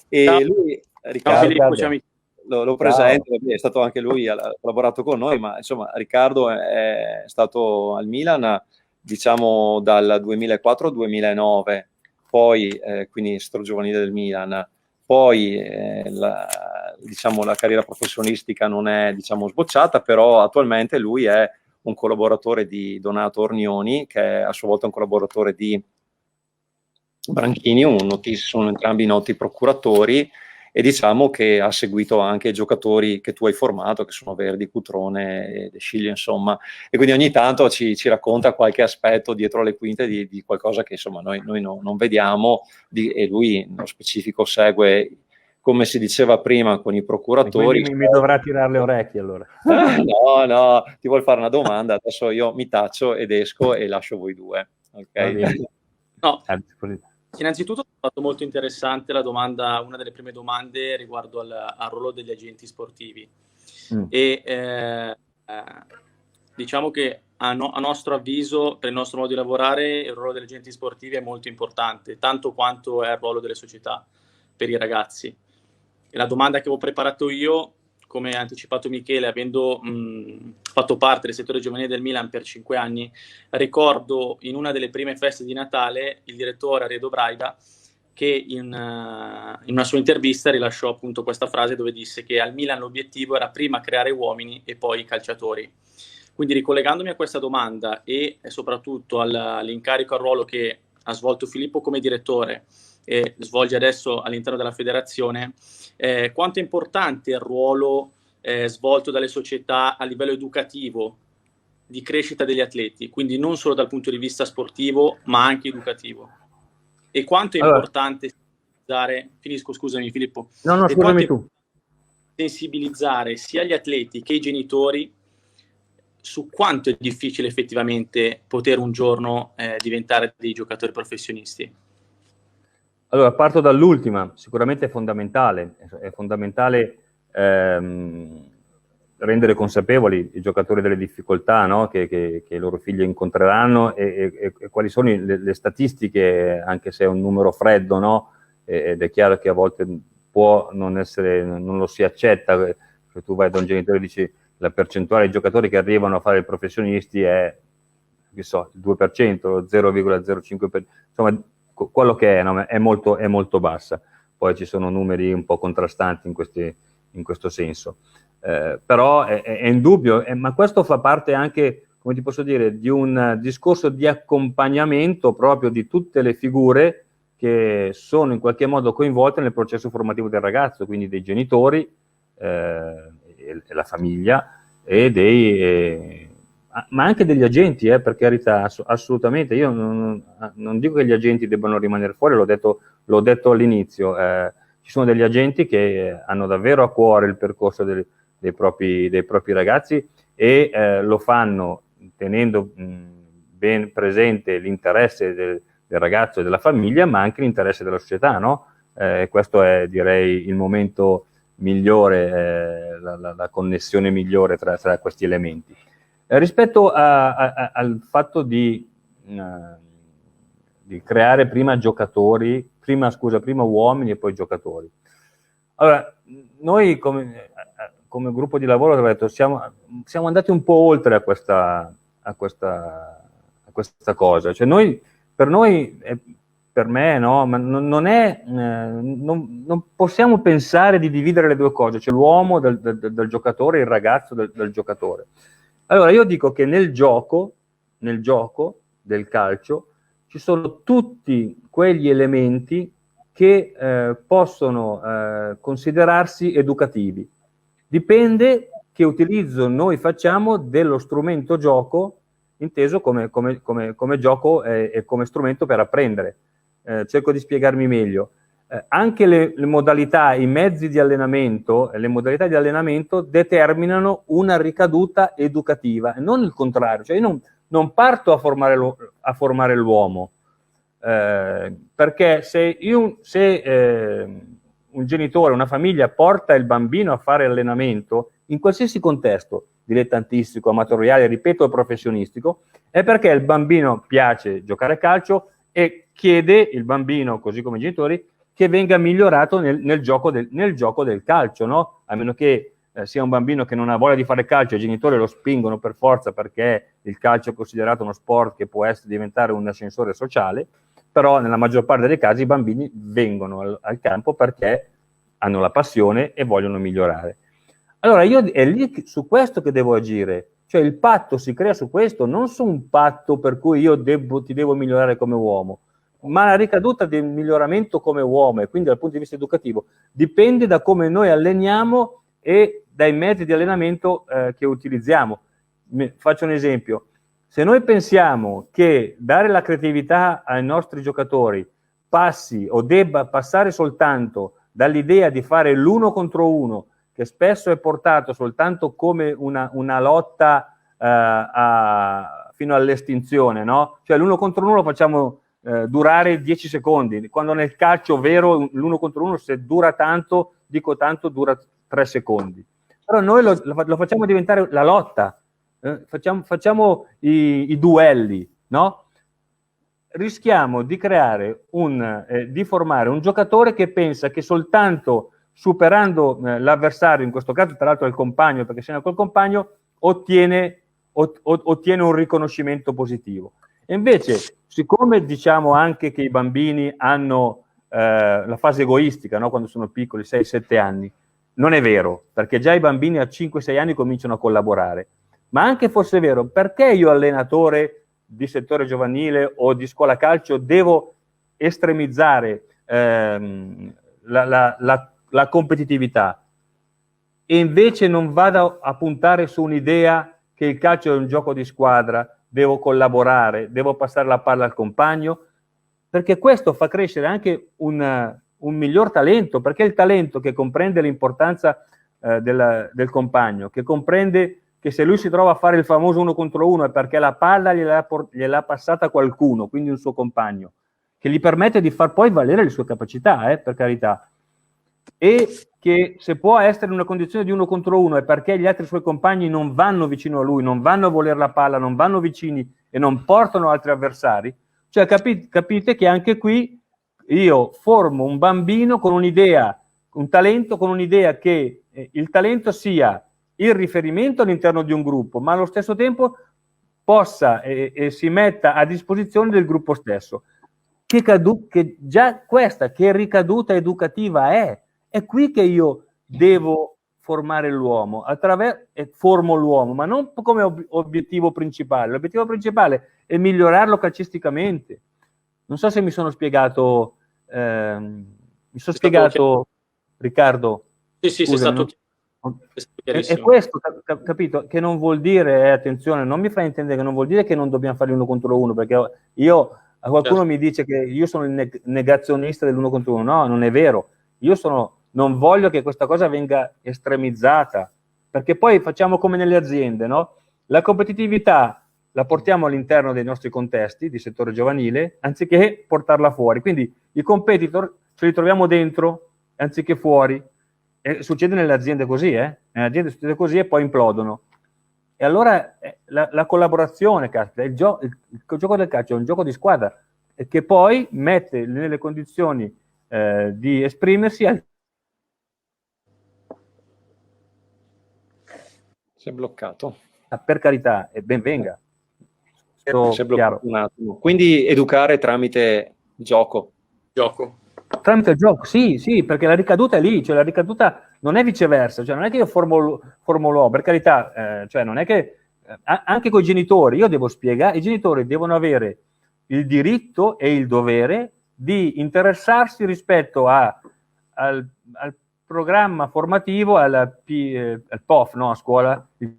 E ciao. lui, Riccardo, Filippo, lo presento, è stato anche lui, ha collaborato con noi, ma insomma Riccardo è stato al Milan diciamo dal 2004 al 2009, poi quindi giovanile del Milan, poi la carriera professionistica non è diciamo sbocciata, però attualmente lui è un collaboratore di Donato Ornioni, che è a sua volta un collaboratore di Branchini, sono entrambi noti procuratori, e diciamo che ha seguito anche i giocatori che tu hai formato, che sono Verdi, Cutrone e De Sciglio, insomma, e quindi ogni tanto ci racconta qualche aspetto dietro le quinte di qualcosa che insomma noi non vediamo, e lui nello specifico segue, come si diceva prima, con i procuratori. Quindi mi dovrà tirare le orecchie allora. No, ti vuol fare una domanda, adesso io mi taccio ed esco e lascio voi due. Okay? No. Innanzitutto è stato molto interessante la domanda, una delle prime domande riguardo al ruolo degli agenti sportivi. E diciamo che a nostro avviso, per il nostro modo di lavorare, il ruolo degli agenti sportivi è molto importante, tanto quanto è il ruolo delle società per i ragazzi. E la domanda che avevo preparato io, come ha anticipato Michele, avendo fatto parte del settore giovanile del Milan per 5 anni, ricordo in una delle prime feste di Natale il direttore Redo Braida che in una sua intervista rilasciò appunto questa frase dove disse che al Milan l'obiettivo era prima creare uomini e poi calciatori. Quindi ricollegandomi a questa domanda e soprattutto all'incarico al ruolo che ha svolto Filippo come direttore e svolge adesso all'interno della federazione, quanto è importante il ruolo svolto dalle società a livello educativo di crescita degli atleti, quindi non solo dal punto di vista sportivo ma anche educativo, e quanto è importante finisco, scusami Filippo, no, scusami tu, sensibilizzare sia gli atleti che i genitori su quanto è difficile effettivamente poter un giorno diventare dei giocatori professionisti. Allora, parto dall'ultima, sicuramente è fondamentale rendere consapevoli i giocatori delle difficoltà, no? che i loro figli incontreranno e quali sono le statistiche, anche se è un numero freddo, no? Ed è chiaro che a volte può non lo si accetta, se tu vai da un genitore e dici la percentuale di giocatori che arrivano a fare i professionisti è, che so, il 2%, lo 0,05%, insomma, quello che è, no? è molto bassa. Poi ci sono numeri un po' contrastanti in questo senso. Però è indubbio, ma questo fa parte anche, come ti posso dire, di un discorso di accompagnamento proprio di tutte le figure che sono in qualche modo coinvolte nel processo formativo del ragazzo, quindi dei genitori, e la famiglia, ma anche degli agenti, per carità, assolutamente. Io non dico che gli agenti debbano rimanere fuori, l'ho detto all'inizio, ci sono degli agenti che hanno davvero a cuore il percorso dei propri ragazzi e lo fanno tenendo ben presente l'interesse del ragazzo e della famiglia, ma anche l'interesse della società, no? Questo è, direi, il momento migliore, la connessione migliore tra questi elementi. Rispetto al fatto di creare prima uomini e poi giocatori. Allora, noi come gruppo di lavoro, ho detto, siamo andati un po' oltre a questa cosa. Cioè per me, no, ma non possiamo pensare di dividere le due cose, cioè l'uomo del giocatore e il ragazzo del giocatore. Allora, io dico che nel gioco del calcio ci sono tutti quegli elementi che possono considerarsi educativi. Dipende che utilizzo noi facciamo dello strumento gioco, inteso come gioco e come strumento per apprendere. Cerco di spiegarmi meglio. Anche le modalità, i mezzi di allenamento, le modalità di allenamento determinano una ricaduta educativa, e non il contrario. Cioè io non parto a formare l'uomo, perché se un genitore, una famiglia porta il bambino a fare allenamento, in qualsiasi contesto, dilettantistico, amatoriale, ripeto, professionistico, è perché il bambino piace giocare a calcio e chiede il bambino, così come i genitori, che venga migliorato nel gioco del calcio, no? A meno che sia un bambino che non ha voglia di fare calcio e i genitori lo spingono per forza perché il calcio è considerato uno sport che può diventare un ascensore sociale, però nella maggior parte dei casi i bambini vengono al campo perché hanno la passione e vogliono migliorare. Allora è lì su questo che devo agire, cioè il patto si crea su questo, non su un patto per cui io ti devo migliorare come uomo. ma la ricaduta del miglioramento come uomo, e quindi dal punto di vista educativo, dipende da come noi alleniamo e dai mezzi di allenamento che utilizziamo. Faccio un esempio: se noi pensiamo che dare la creatività ai nostri giocatori passi o debba passare soltanto dall'idea di fare l'uno contro uno, che spesso è portato soltanto come una lotta fino all'estinzione, no? Cioè l'uno contro uno lo facciamo durare 10 secondi, quando nel calcio vero l'uno contro uno, se dura tanto, dico tanto, dura 3 secondi. Però noi lo facciamo diventare la lotta, facciamo i duelli, no? Rischiamo di creare di formare un giocatore che pensa che soltanto superando l'avversario, in questo caso tra l'altro il compagno, perché se no col compagno ottiene un riconoscimento positivo. E invece, siccome diciamo anche che i bambini hanno la fase egoistica, no? Quando sono piccoli, 6-7 anni, non è vero, perché già i bambini a 5-6 anni cominciano a collaborare. Ma anche fosse vero, perché io allenatore di settore giovanile o di scuola calcio devo estremizzare la competitività e invece non vado a puntare su un'idea che il calcio è un gioco di squadra, devo collaborare, devo passare la palla al compagno, perché questo fa crescere anche un miglior talento, perché il talento che comprende l'importanza del compagno, che comprende che se lui si trova a fare il famoso 1 contro 1 è perché la palla gliel'ha passata qualcuno, quindi un suo compagno, che gli permette di far poi valere le sue capacità, per carità, e che se può essere in una condizione di 1 contro 1 è perché gli altri suoi compagni non vanno vicino a lui, non vanno a volere la palla, non vanno vicini e non portano altri avversari. Cioè capite che anche qui io formo un bambino con un'idea, un talento con un'idea che il talento sia il riferimento all'interno di un gruppo, ma allo stesso tempo possa e si metta a disposizione del gruppo stesso. Che già questa, che ricaduta educativa è qui che io devo formare l'uomo, formo l'uomo, ma non come obiettivo principale. L'obiettivo principale è migliorarlo calcisticamente. Non so se mi sono spiegato, spiegato, Riccardo? Sì, sei stato è questo, capito? Che non vuol dire, attenzione, non mi fa intendere che non vuol dire che non dobbiamo fare l'uno contro uno, perché qualcuno mi dice che io sono il negazionista dell'uno contro uno. No, non è vero. Non voglio che questa cosa venga estremizzata, perché poi facciamo come nelle aziende, no? La competitività la portiamo all'interno dei nostri contesti di settore giovanile, anziché portarla fuori. Quindi i competitor ce li troviamo dentro, anziché fuori. E succede nelle aziende così, Nelle aziende succede così e poi implodono. E allora la collaborazione, il gioco del calcio è un gioco di squadra che poi mette nelle condizioni di esprimersi. Si è bloccato. Per carità, e ben venga. Si è bloccato un attimo. Quindi educare tramite gioco. Tramite il gioco, sì, perché la ricaduta è lì, cioè la ricaduta non è viceversa, cioè non è che io formo l'uomo, per carità, cioè non è che anche con i genitori io devo spiegare, i genitori devono avere il diritto e il dovere di interessarsi rispetto al programma formativo, al POF, no, a scuola, il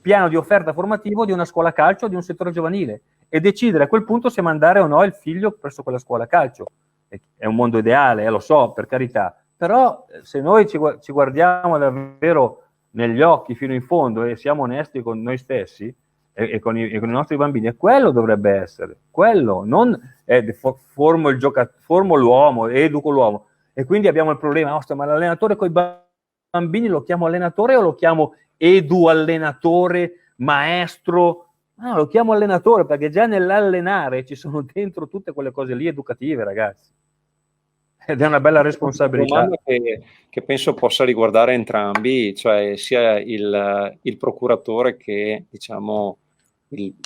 piano di offerta formativo di una scuola calcio o di un settore giovanile, e decidere a quel punto se mandare o no il figlio presso quella scuola calcio. È un mondo ideale, lo so, per carità, però se noi ci guardiamo davvero negli occhi fino in fondo e siamo onesti con noi stessi e con i nostri bambini, quello dovrebbe essere, quello, non formo l'uomo, educo l'uomo, e quindi abbiamo il problema, ma l'allenatore con i bambini lo chiamo allenatore o lo chiamo allenatore, maestro? No, lo chiamo allenatore perché già nell'allenare ci sono dentro tutte quelle cose lì educative, ragazzi. Ed è una bella responsabilità. Una domanda che penso possa riguardare entrambi, cioè sia il procuratore che, diciamo,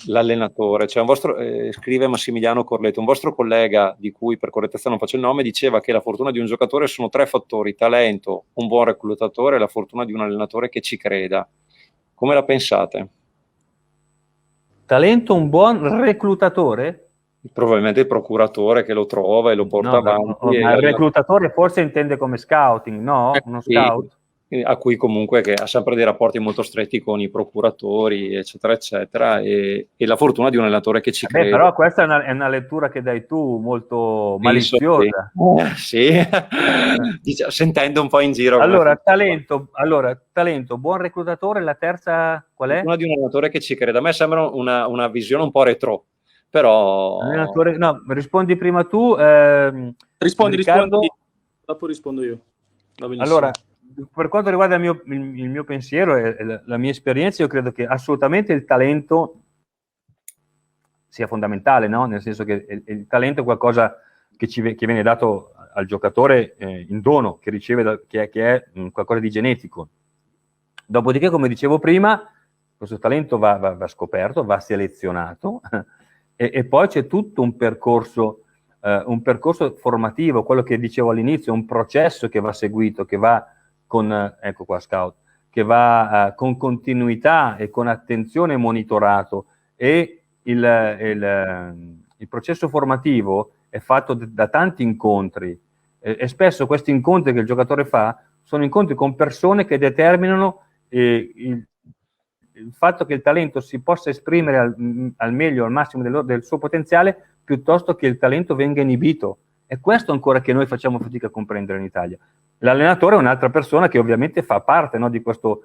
l'allenatore. Cioè scrive Massimiliano Corletto, un vostro collega, di cui per correttezza non faccio il nome, diceva che la fortuna di un giocatore sono 3 fattori: talento, un buon reclutatore e la fortuna di un allenatore che ci creda. Come la pensate? Talento, un buon reclutatore? probabilmente il procuratore che lo trova e lo porta avanti. Ma il reclutatore forse intende come scouting, no? Uno scout? A cui comunque che ha sempre dei rapporti molto stretti con i procuratori, eccetera, eccetera, e la fortuna di un allenatore che ci crede. Però questa è una lettura che dai tu, molto maliziosa. Sì. Sentendo un po' in giro. Allora, talento, buon reclutatore, la terza qual è? Una di un allenatore che ci crede. A me sembra una visione un po' retro, però... No, rispondi prima tu. Rispondi, dopo rispondo io. Allora, per quanto riguarda il mio pensiero e la mia esperienza, io credo che assolutamente il talento sia fondamentale, no? Nel senso che il talento è qualcosa che viene dato al giocatore in dono, che riceve, che è qualcosa di genetico. Dopodiché, come dicevo prima, questo talento va scoperto, va selezionato e poi c'è tutto un percorso formativo, quello che dicevo all'inizio, un processo che va seguito, che va con, ecco qua Scout, che va con continuità e con attenzione monitorato, e il processo formativo è fatto da tanti incontri e spesso questi incontri che il giocatore fa sono incontri con persone che determinano il fatto che il talento si possa esprimere al meglio, al massimo del suo potenziale, piuttosto che il talento venga inibito. E questo ancora che noi facciamo fatica a comprendere in Italia. L'allenatore è un'altra persona che ovviamente fa parte, no, di questo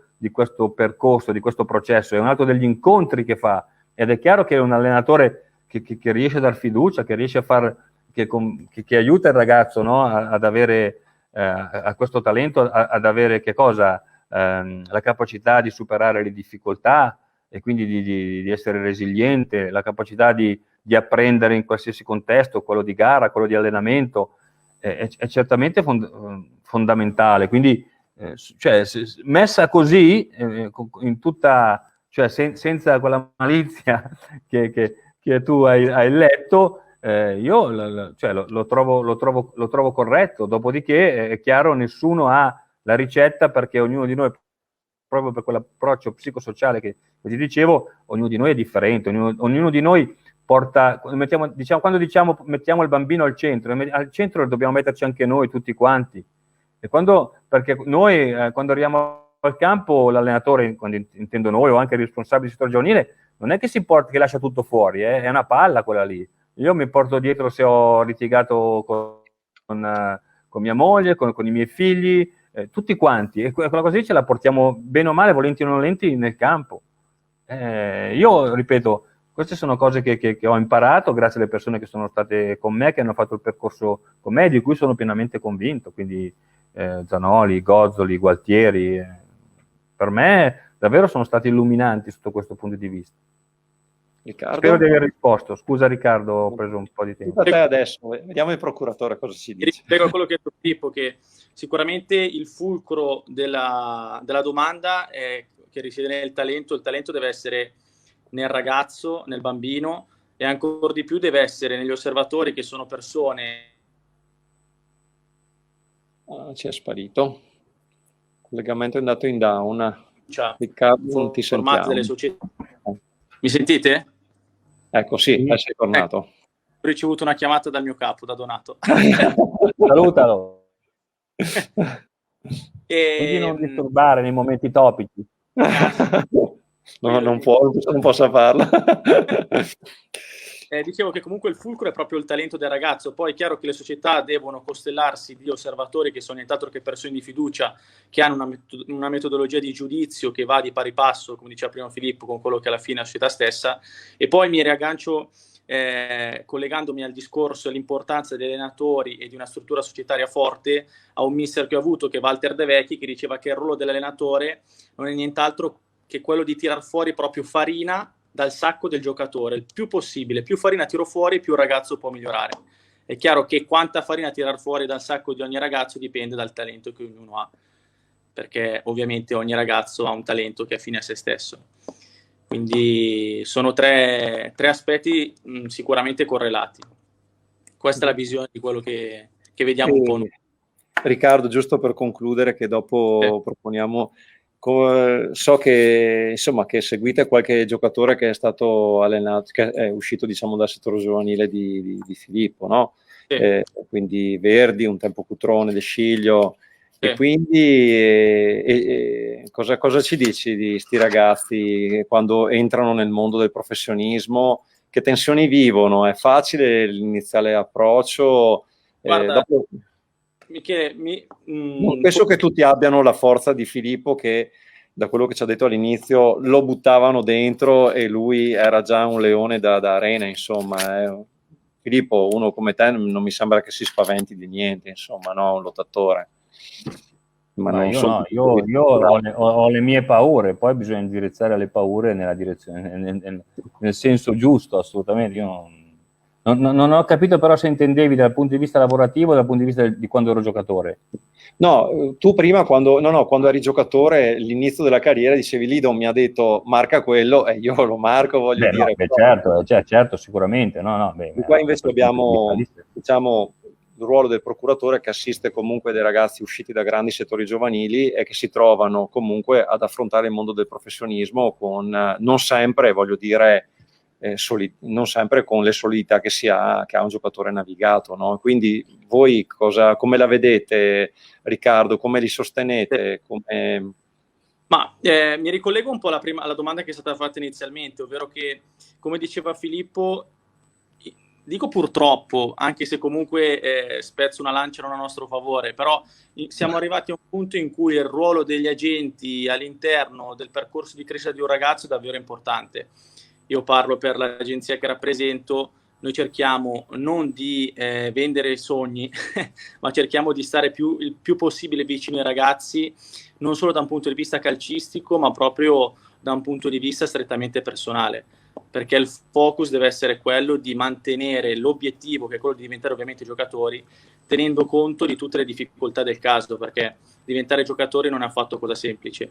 percorso, di questo processo, è un altro degli incontri che fa, ed è chiaro che è un allenatore che riesce a dar fiducia, che riesce a far, che aiuta il ragazzo, no, ad avere a questo talento, ad avere che cosa? La capacità di superare le difficoltà e quindi di essere resiliente, la capacità di apprendere in qualsiasi contesto, quello di gara, quello di allenamento, è certamente fondamentale. Quindi, cioè, messa così, in tutta, cioè senza quella malizia che tu hai letto, io lo trovo corretto. Dopodiché è chiaro, nessuno ha la ricetta, perché ognuno di noi, proprio per quell'approccio psicosociale che ti dicevo, ognuno di noi è differente, ognuno di noi porta, quando diciamo mettiamo il bambino al centro dobbiamo metterci anche noi tutti quanti, perché noi quando arriviamo al campo, l'allenatore, quando intendo noi, o anche il responsabile del settore giovanile, non è che lascia tutto fuori, è una palla quella lì. Io mi porto dietro se ho litigato con mia moglie, con i miei figli, tutti quanti, e quella cosa lì ce la portiamo bene o male, volenti o nolenti, nel campo. Io ripeto, queste sono cose che ho imparato grazie alle persone che sono state con me, che hanno fatto il percorso con me, di cui sono pienamente convinto, quindi Zanoli, Gozzoli, Gualtieri, per me davvero sono stati illuminanti sotto questo punto di vista. Riccardo? Spero di aver risposto. Scusa Riccardo, ho preso un po' di tempo. A te adesso, vediamo il procuratore cosa si dice. Spiego quello che ha detto Pippo, che sicuramente il fulcro della domanda è che risiede nel talento. Il talento deve essere nel ragazzo, nel bambino, e ancora di più deve essere negli osservatori, che sono persone... ci è sparito. Il collegamento è andato in down. Riccardo, non ti sentiamo. Delle società. Mi sentite? Ecco, sì, sei tornato. Ho ricevuto una chiamata dal mio capo, da Donato. Salutalo. Quindi non disturbare nei momenti topici. No, non posso farlo. Dicevo che comunque il fulcro è proprio il talento del ragazzo. Poi è chiaro che le società devono costellarsi di osservatori che sono nient'altro che persone di fiducia, che hanno una metodologia di giudizio che va di pari passo, come diceva prima Filippo, con quello che alla fine è la società stessa. E poi mi riaggancio, collegandomi al discorso e all'importanza degli allenatori e di una struttura societaria forte, a un mister che ho avuto, che è Walter De Vecchi, che diceva che il ruolo dell'allenatore non è nient'altro che quello di tirar fuori proprio farina dal sacco del giocatore, il più possibile. Più farina tiro fuori, più il ragazzo può migliorare. È chiaro che quanta farina tirar fuori dal sacco di ogni ragazzo dipende dal talento che ognuno ha, perché ovviamente ogni ragazzo ha un talento che è fine a se stesso. Quindi sono tre aspetti sicuramente correlati. Questa è la visione di quello che vediamo un po' noi. Riccardo, giusto per concludere, che dopo proponiamo so che, insomma, che seguite qualche giocatore che è stato allenato, che è uscito, diciamo, dal settore giovanile di Filippo, no? Sì. Quindi Verdi, un tempo Cutrone, De Sciglio, Sì. e quindi cosa ci dici di sti ragazzi quando entrano nel mondo del professionismo? Che tensioni vivono? È facile l'iniziale approccio? Guarda, Dopo... Michele, Non penso che tutti abbiano la forza di Filippo, che da quello che ci ha detto all'inizio lo buttavano dentro e lui era già un leone da arena, insomma. Filippo, uno come te, non mi sembra che si spaventi di niente, insomma, no? Un lottatore. Ma non io sono io ho le mie paure, poi bisogna indirizzare le paure nella direzione, nel senso giusto, assolutamente. Io non ho capito però se intendevi dal punto di vista lavorativo o dal punto di vista di quando ero giocatore. No, tu prima quando eri giocatore, l'inizio della carriera, dicevi Lidon mi ha detto marca quello e io lo marco, voglio dire. Certo, sicuramente. Qua invece abbiamo, diciamo, il ruolo del procuratore che assiste comunque dei ragazzi usciti da grandi settori giovanili e che si trovano comunque ad affrontare il mondo del professionismo con, non sempre, voglio dire, non sempre con le solidità che ha un giocatore navigato, no? Quindi voi come la vedete, Riccardo? Come li sostenete? Mi ricollego un po' alla domanda che è stata fatta inizialmente, ovvero che, come diceva Filippo, dico purtroppo, anche se comunque spezzo una lancia non a nostro favore, però siamo arrivati a un punto in cui il ruolo degli agenti all'interno del percorso di crescita di un ragazzo è davvero importante. Io parlo per l'agenzia che rappresento, noi cerchiamo non di vendere i sogni, ma cerchiamo di stare il più possibile vicino ai ragazzi, non solo da un punto di vista calcistico, ma proprio da un punto di vista strettamente personale, perché il focus deve essere quello di mantenere l'obiettivo, che è quello di diventare ovviamente giocatori, tenendo conto di tutte le difficoltà del caso, perché diventare giocatori non è affatto cosa semplice.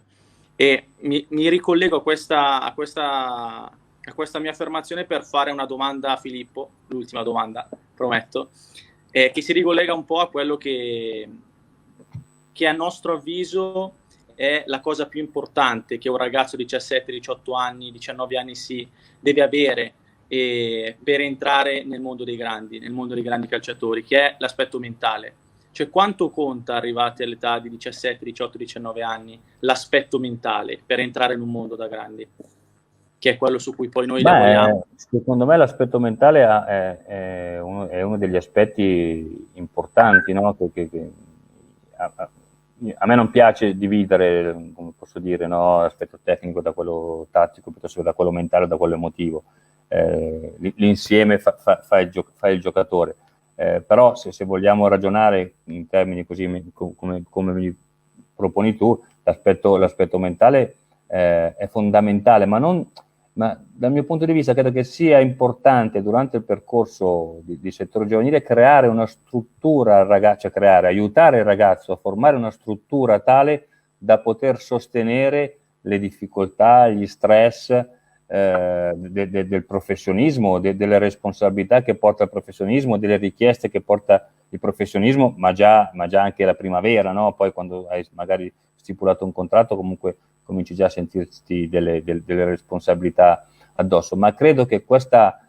E mi ricollego a questa mia affermazione per fare una domanda a Filippo, l'ultima domanda, prometto, che si ricollega un po' a quello che a nostro avviso è la cosa più importante che un ragazzo di 17, 18 anni, 19 anni si deve avere per entrare nel mondo dei grandi calciatori, che è l'aspetto mentale. Cioè, quanto conta, arrivati all'età di 17, 18, 19 anni, l'aspetto mentale per entrare in un mondo da grandi, che è quello su cui poi noi lavoriamo? Secondo me l'aspetto mentale è uno degli aspetti importanti, no? A me non piace dividere, come posso dire, no? L'aspetto tecnico da quello tattico piuttosto che da quello mentale o da quello emotivo. L'insieme fa il giocatore. Però se vogliamo ragionare in termini così come mi proponi tu, l'aspetto mentale è fondamentale, ma dal mio punto di vista credo che sia importante durante il percorso di settore giovanile creare una struttura al ragazzo, aiutare il ragazzo a formare una struttura tale da poter sostenere le difficoltà, gli stress del professionismo, delle responsabilità che porta il professionismo, delle richieste che porta il professionismo, ma già anche la primavera, no? Poi quando hai magari stipulato un contratto comunque cominci già a sentirti delle responsabilità addosso, ma credo che questa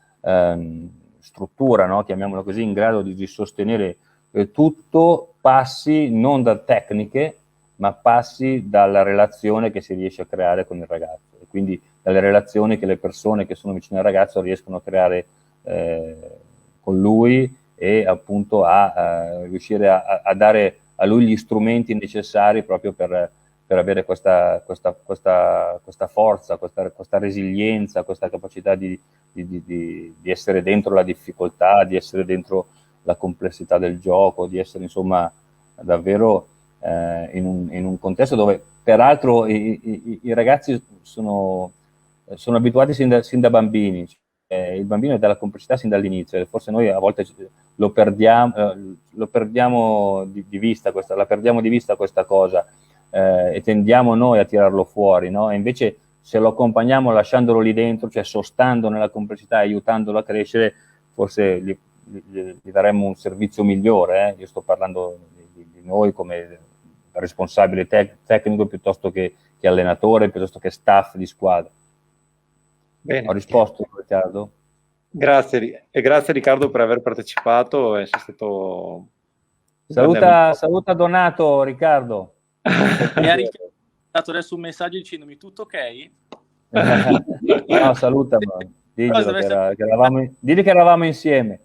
struttura, no, chiamiamola così, in grado di sostenere tutto, passi non da tecniche, ma passi dalla relazione che si riesce a creare con il ragazzo, e quindi dalle relazioni che le persone che sono vicine al ragazzo riescono a creare con lui, e appunto a riuscire a dare a lui gli strumenti necessari proprio per avere questa forza, questa resilienza, questa capacità di essere dentro la difficoltà, di essere dentro la complessità del gioco, di essere insomma davvero in un contesto dove peraltro i ragazzi sono abituati sin da bambini. Il bambino è dalla complessità sin dall'inizio, e forse noi a volte lo perdiamo di vista questa cosa. E tendiamo noi a tirarlo fuori, no? E invece se lo accompagniamo lasciandolo lì dentro, cioè sostando nella complessità, aiutandolo a crescere, forse gli daremmo un servizio migliore. Io sto parlando di noi come responsabile tecnico piuttosto che che allenatore, piuttosto che staff di squadra. Bene. Ho risposto, Riccardo? Grazie, e grazie Riccardo per aver partecipato, sei stato... Saluta Donato, Riccardo. Mi ha dato adesso un messaggio dicendomi tutto ok? No, saluta, digli che eravamo insieme.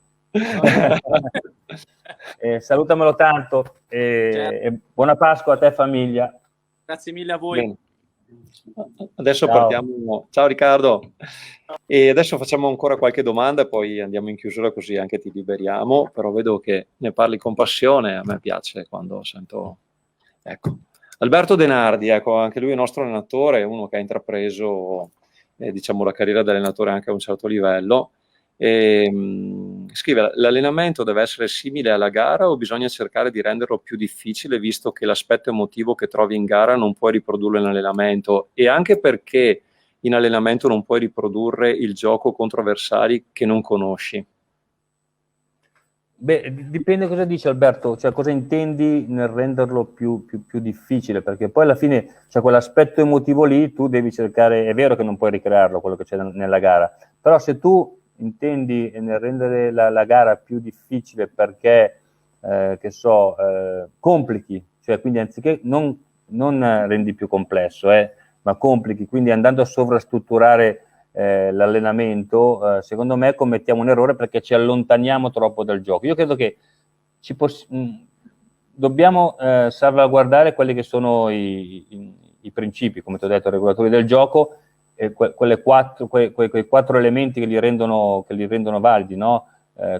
Salutamelo tanto e buona Pasqua a te famiglia. Grazie mille a voi. Bene. Adesso partiamo. Ciao Riccardo. E adesso facciamo ancora qualche domanda e poi andiamo in chiusura, così anche ti liberiamo, però vedo che ne parli con passione, a me piace quando sento... Ecco. Alberto Denardi, ecco, anche lui è il nostro allenatore, uno che ha intrapreso diciamo la carriera di allenatore anche a un certo livello. Scrive: l'allenamento deve essere simile alla gara o bisogna cercare di renderlo più difficile, visto che l'aspetto emotivo che trovi in gara non puoi riprodurlo in allenamento, e anche perché in allenamento non puoi riprodurre il gioco contro avversari che non conosci? Beh, dipende cosa dice Alberto, cioè cosa intendi nel renderlo più difficile, perché poi alla fine c'è quell'aspetto emotivo lì, tu devi cercare, è vero che non puoi ricrearlo quello che c'è nella gara, però se tu intendi nel rendere la gara più difficile perché, complichi, cioè quindi anziché non rendi più complesso, ma complichi, quindi andando a sovrastrutturare l'allenamento, secondo me commettiamo un errore perché ci allontaniamo troppo dal gioco. Io credo che dobbiamo salvaguardare quelli che sono i principi, come ti ho detto, regolatori del gioco, quei quattro elementi che li rendono validi, no?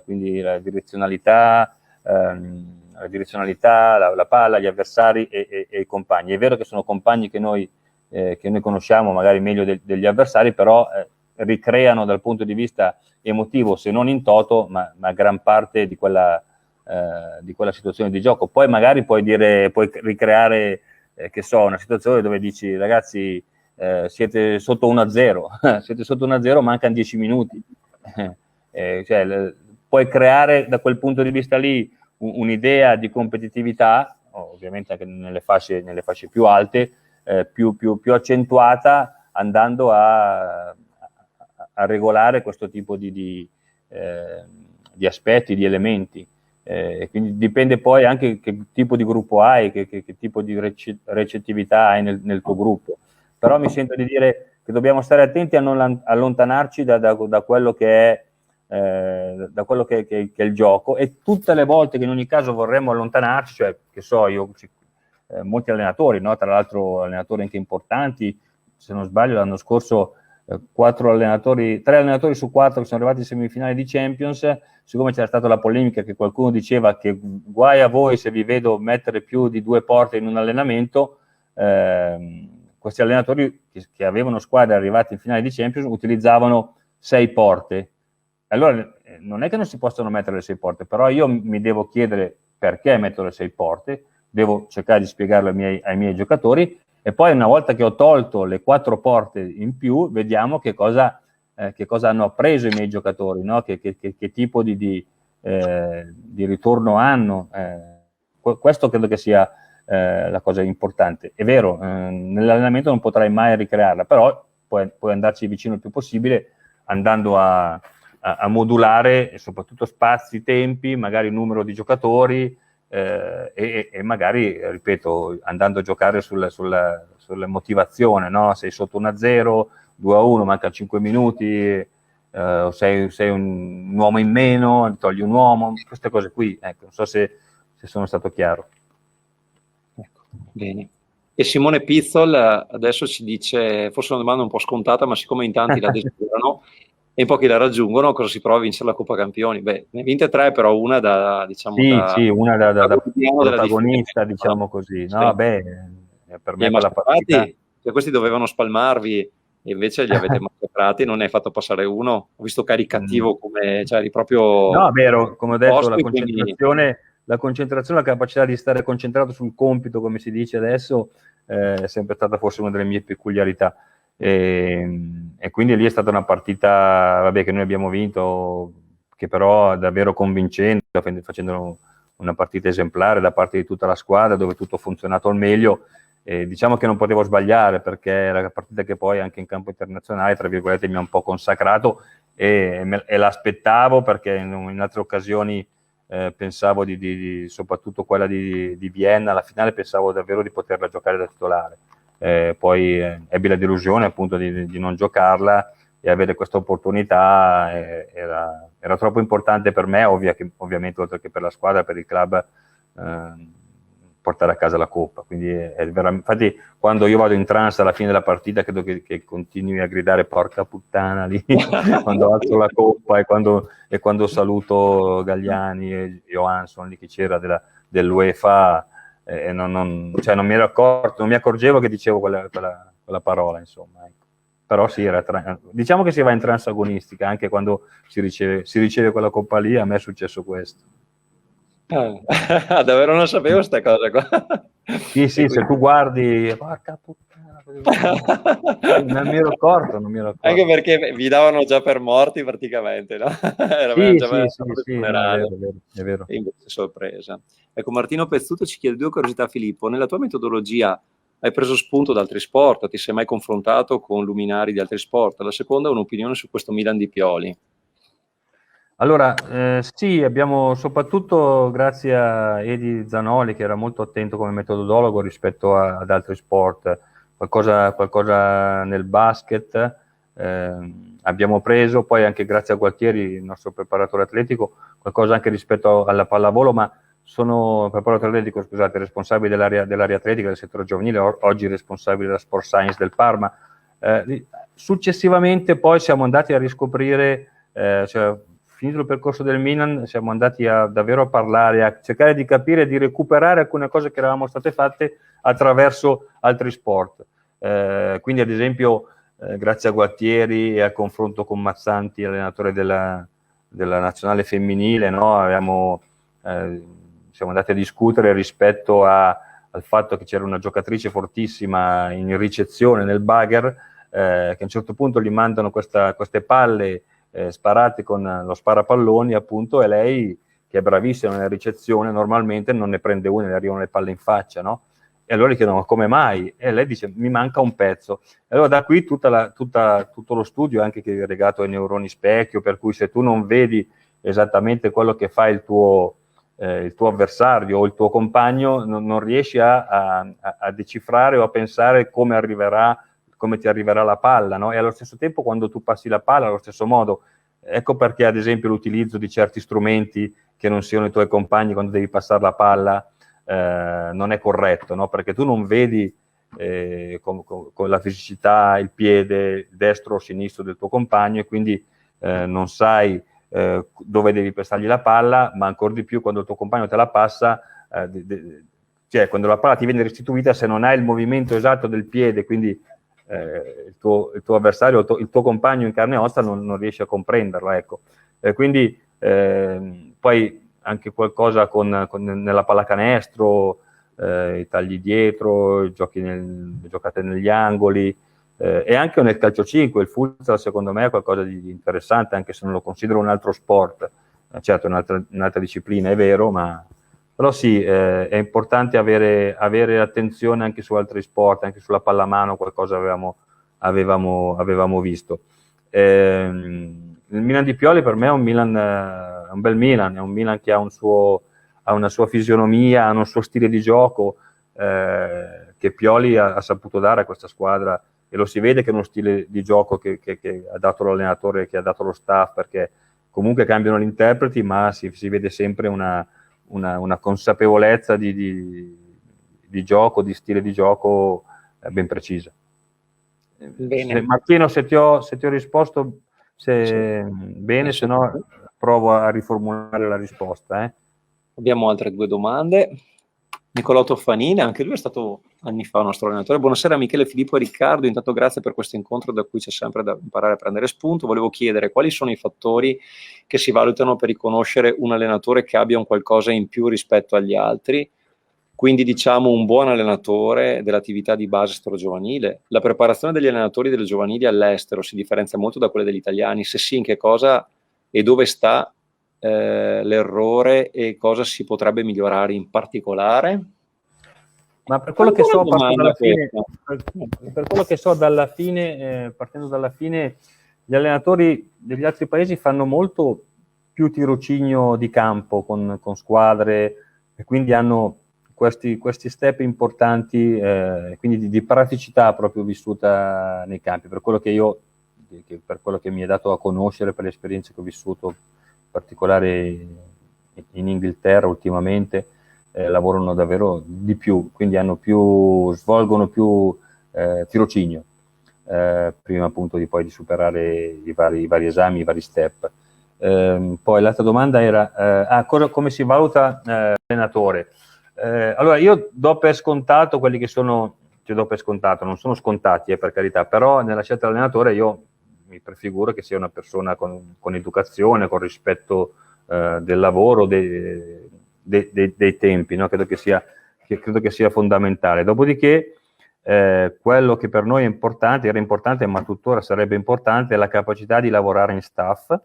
Quindi la direzionalità, la palla, gli avversari e i compagni. È vero che sono compagni che noi conosciamo magari meglio degli avversari, però ricreano dal punto di vista emotivo, se non in toto, ma gran parte di quella situazione di gioco. Poi magari puoi ricreare, una situazione dove dici: ragazzi, siete sotto 1-0, siete sotto 1-0, mancano 10 minuti. Puoi creare da quel punto di vista lì un'idea di competitività, ovviamente anche nelle fasce più alte, più accentuata, andando a regolare questo tipo di aspetti, di elementi. Quindi dipende poi anche che tipo di gruppo hai, che tipo di recettività hai nel tuo gruppo. Però mi sento di dire che dobbiamo stare attenti a non allontanarci da quello che è il gioco, e tutte le volte che in ogni caso vorremmo allontanarci, cioè molti allenatori, no? Tra l'altro allenatori anche importanti, se non sbaglio l'anno scorso 3 allenatori su 4 che sono arrivati in semifinale di Champions, siccome c'era stata la polemica che qualcuno diceva che guai a voi se vi vedo mettere più di 2 porte in un allenamento, questi allenatori che avevano squadre arrivate in finale di Champions utilizzavano 6 porte. Allora non è che non si possono mettere le 6 porte, però io mi devo chiedere perché metto le 6 porte, devo cercare di spiegarlo ai miei giocatori, e poi una volta che ho tolto le 4 porte in più, vediamo che cosa hanno appreso i miei giocatori, no? Che tipo di ritorno hanno. Questo credo che sia la cosa importante. È vero, nell'allenamento non potrai mai ricrearla, però puoi andarci vicino il più possibile, andando a modulare soprattutto spazi, tempi, magari numero di giocatori, e magari, ripeto, andando a giocare sulla motivazione, no? Sei sotto 1-0, 2-1, mancano 5 minuti, sei un uomo in meno, togli un uomo, queste cose qui, ecco, non so se sono stato chiaro. Ecco, bene. E Simone Pizzol adesso ci dice, forse una domanda un po' scontata, ma siccome in tanti la desiderano e in pochi la raggiungono, cosa si prova a vincere la Coppa Campioni? Beh, ne ha vinte 3, però una da protagonista, diciamo così. No, beh, per me quella partita... Cioè, questi dovevano spalmarvi e invece li avete massacrati, non ne hai fatto passare uno. Ho visto caricativo come, cioè, eri proprio... No, vero, come ho detto, la concentrazione, la capacità di stare concentrato sul compito, come si dice adesso, è sempre stata forse una delle mie peculiarità. E quindi lì è stata una partita, vabbè, che noi abbiamo vinto, che però è davvero convincente, facendo una partita esemplare da parte di tutta la squadra, dove tutto ha funzionato al meglio, diciamo che non potevo sbagliare, perché era la partita che poi anche in campo internazionale, tra virgolette, mi ha un po' consacrato, e l'aspettavo, perché in altre occasioni pensavo soprattutto quella di Vienna, alla finale pensavo davvero di poterla giocare da titolare. Poi ebbi la delusione appunto di non giocarla, e avere questa opportunità era troppo importante per me, ovviamente, oltre che per la squadra, per il club, portare a casa la coppa. Quindi infatti quando io vado in trance alla fine della partita credo che continui a gridare porca puttana lì quando alzo la coppa, e quando saluto Galliani e Johansson lì che c'era dell'UEFA, non mi ero accorto, non mi accorgevo che dicevo quella parola, insomma, ecco. Però sì, diciamo che si va in trance agonistica anche quando si riceve quella coppa lì. A me è successo questo. Davvero non sapevo questa cosa qua. Sì, quindi... se tu guardi, porca puttana, non mi ero accorto. Anche perché vi davano già per morti praticamente, no? Sì, è vero. E invece sorpresa. Ecco, Martino Pezzuto ci chiede 2 curiosità, Filippo. Nella tua metodologia hai preso spunto da altri sport? Ti sei mai confrontato con luminari di altri sport? La seconda è un'opinione su questo Milan di Pioli. Allora, sì, abbiamo, soprattutto grazie a Edi Zanoli, che era molto attento come metodologo rispetto ad altri sport, qualcosa nel basket abbiamo preso, poi anche grazie a Gualtieri, il nostro preparatore atletico, qualcosa anche rispetto alla pallavolo, ma sono preparatore atletico, scusate, responsabile dell'area atletica del settore giovanile, oggi responsabile della Sport Science del Parma. Successivamente poi siamo andati a riscoprire, finito il percorso del Milan, siamo andati davvero a parlare, a cercare di capire e di recuperare alcune cose che eravamo state fatte attraverso altri sport. Quindi ad esempio grazie a Gualtieri e al confronto con Mazzanti, allenatore della nazionale femminile, no? Siamo andati a discutere rispetto al fatto che c'era una giocatrice fortissima in ricezione nel bugger, che a un certo punto gli mandano queste palle sparate con lo sparapalloni, appunto, e lei, che è bravissima nella ricezione, normalmente non ne prende una e le arrivano le palle in faccia, no? E allora gli chiedono: ma come mai? E lei dice: mi manca un pezzo. E allora da qui tutto lo studio, anche che è legato ai neuroni specchio, per cui se tu non vedi esattamente quello che fa il tuo avversario o il tuo compagno, non riesci a decifrare o a pensare come ti arriverà la palla, no? E allo stesso tempo, quando tu passi la palla, allo stesso modo. Ecco perché, ad esempio, l'utilizzo di certi strumenti che non siano i tuoi compagni quando devi passare la palla non è corretto, no? Perché tu non vedi con la fisicità il piede destro o sinistro del tuo compagno, e quindi non sai dove devi passargli la palla, ma ancora di più quando il tuo compagno te la passa, cioè quando la palla ti viene restituita, se non hai il movimento esatto del piede, quindi il tuo avversario, il tuo compagno in carne e ossa non riesce a comprenderlo, ecco. Quindi poi anche qualcosa nella pallacanestro, i tagli dietro, giocate negli angoli, e anche nel calcio 5, il futsal secondo me è qualcosa di interessante, anche se non lo considero un altro sport, certo un'altra disciplina, è vero, però sì, è importante avere attenzione anche su altri sport, anche sulla pallamano qualcosa avevamo visto. Il Milan di Pioli per me è un bel Milan, è un Milan che ha una sua fisionomia, ha un suo stile di gioco che Pioli ha saputo dare a questa squadra, e lo si vede che è uno stile di gioco che ha dato l'allenatore, che ha dato lo staff, perché comunque cambiano gli interpreti, ma si vede sempre una consapevolezza di gioco, di stile di gioco ben precisa. Bene. Martino, se ti ho risposto bene, se no provo a riformulare la risposta. Abbiamo altre 2 domande. Nicolò Toffanini, anche lui è stato anni fa nostro allenatore. Buonasera Michele, Filippo e Riccardo, intanto grazie per questo incontro da cui c'è sempre da imparare a prendere spunto. Volevo chiedere quali sono i fattori che si valutano per riconoscere un allenatore che abbia un qualcosa in più rispetto agli altri, quindi diciamo un buon allenatore dell'attività di base giovanile. La preparazione degli allenatori delle giovanili all'estero si differenzia molto da quelle degli italiani? Se sì, in che cosa e dove sta l'errore e cosa si potrebbe migliorare in particolare? Ma per quello che so, partendo dalla fine, gli allenatori degli altri paesi fanno molto più tirocinio di campo con squadre, e quindi hanno questi step importanti, quindi di praticità proprio vissuta nei campi, per quello che mi è dato a conoscere, per le esperienze che ho vissuto, in particolare in Inghilterra ultimamente. Lavorano davvero di più, quindi svolgono più tirocinio, prima appunto poi di superare i vari esami, i vari step. Poi l'altra domanda era come si valuta l'allenatore? Allora, io do per scontato quelli che sono, non sono scontati, per carità, però nella scelta dell'allenatore io mi prefiguro che sia una persona con educazione, con rispetto del lavoro, dei tempi, no? Credo che sia fondamentale. Dopodiché quello che per noi era importante, ma tuttora sarebbe importante, è la capacità di lavorare in staff.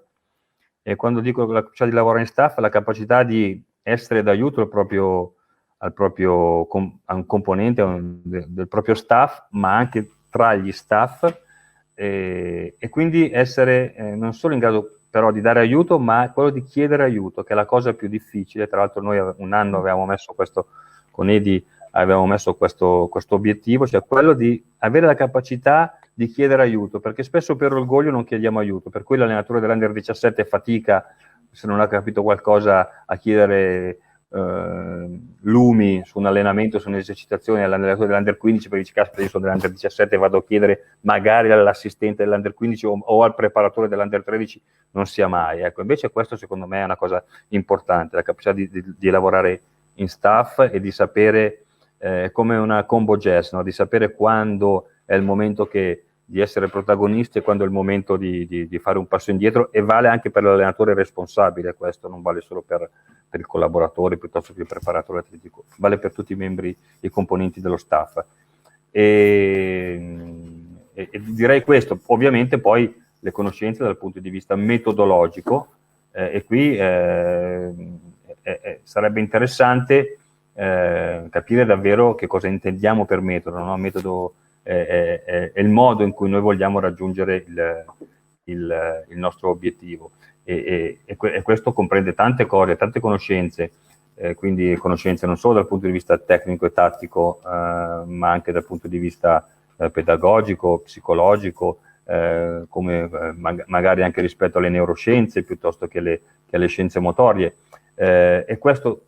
E quando dico la capacità di lavorare in staff, la capacità di essere d'aiuto a un componente del proprio staff, ma anche tra gli staff, e quindi essere non solo in grado però di dare aiuto, ma quello di chiedere aiuto, che è la cosa più difficile. Tra l'altro noi un anno avevamo messo questo, con Edi avevamo messo questo obiettivo, cioè quello di avere la capacità di chiedere aiuto, perché spesso per orgoglio non chiediamo aiuto, per cui l'allenatore dell'Under 17 fatica, se non ha capito qualcosa, a chiedere lumi su un allenamento, su un'esercitazione all'allenatore dell'Under 15, perché dice, caspita, io sono dell'Under 17 e vado a chiedere magari all'assistente dell'Under 15 o al preparatore dell'Under 13, non sia mai. Ecco, invece questo secondo me è una cosa importante, la capacità di lavorare in staff e di sapere, come una combo jazz, no? Di sapere quando è il momento di essere protagonisti e quando è il momento di fare un passo indietro, e vale anche per l'allenatore responsabile, questo non vale solo per il collaboratore piuttosto che il preparatore atletico, vale per tutti i membri, i componenti dello staff. E direi questo, ovviamente poi le conoscenze dal punto di vista metodologico, e qui sarebbe interessante capire davvero che cosa intendiamo per metodo, no? Metodo è il modo in cui noi vogliamo raggiungere il nostro obiettivo, e questo comprende tante cose, tante conoscenze, quindi conoscenze non solo dal punto di vista tecnico e tattico, ma anche dal punto di vista pedagogico, psicologico, come magari anche rispetto alle neuroscienze piuttosto che alle scienze motorie, e questo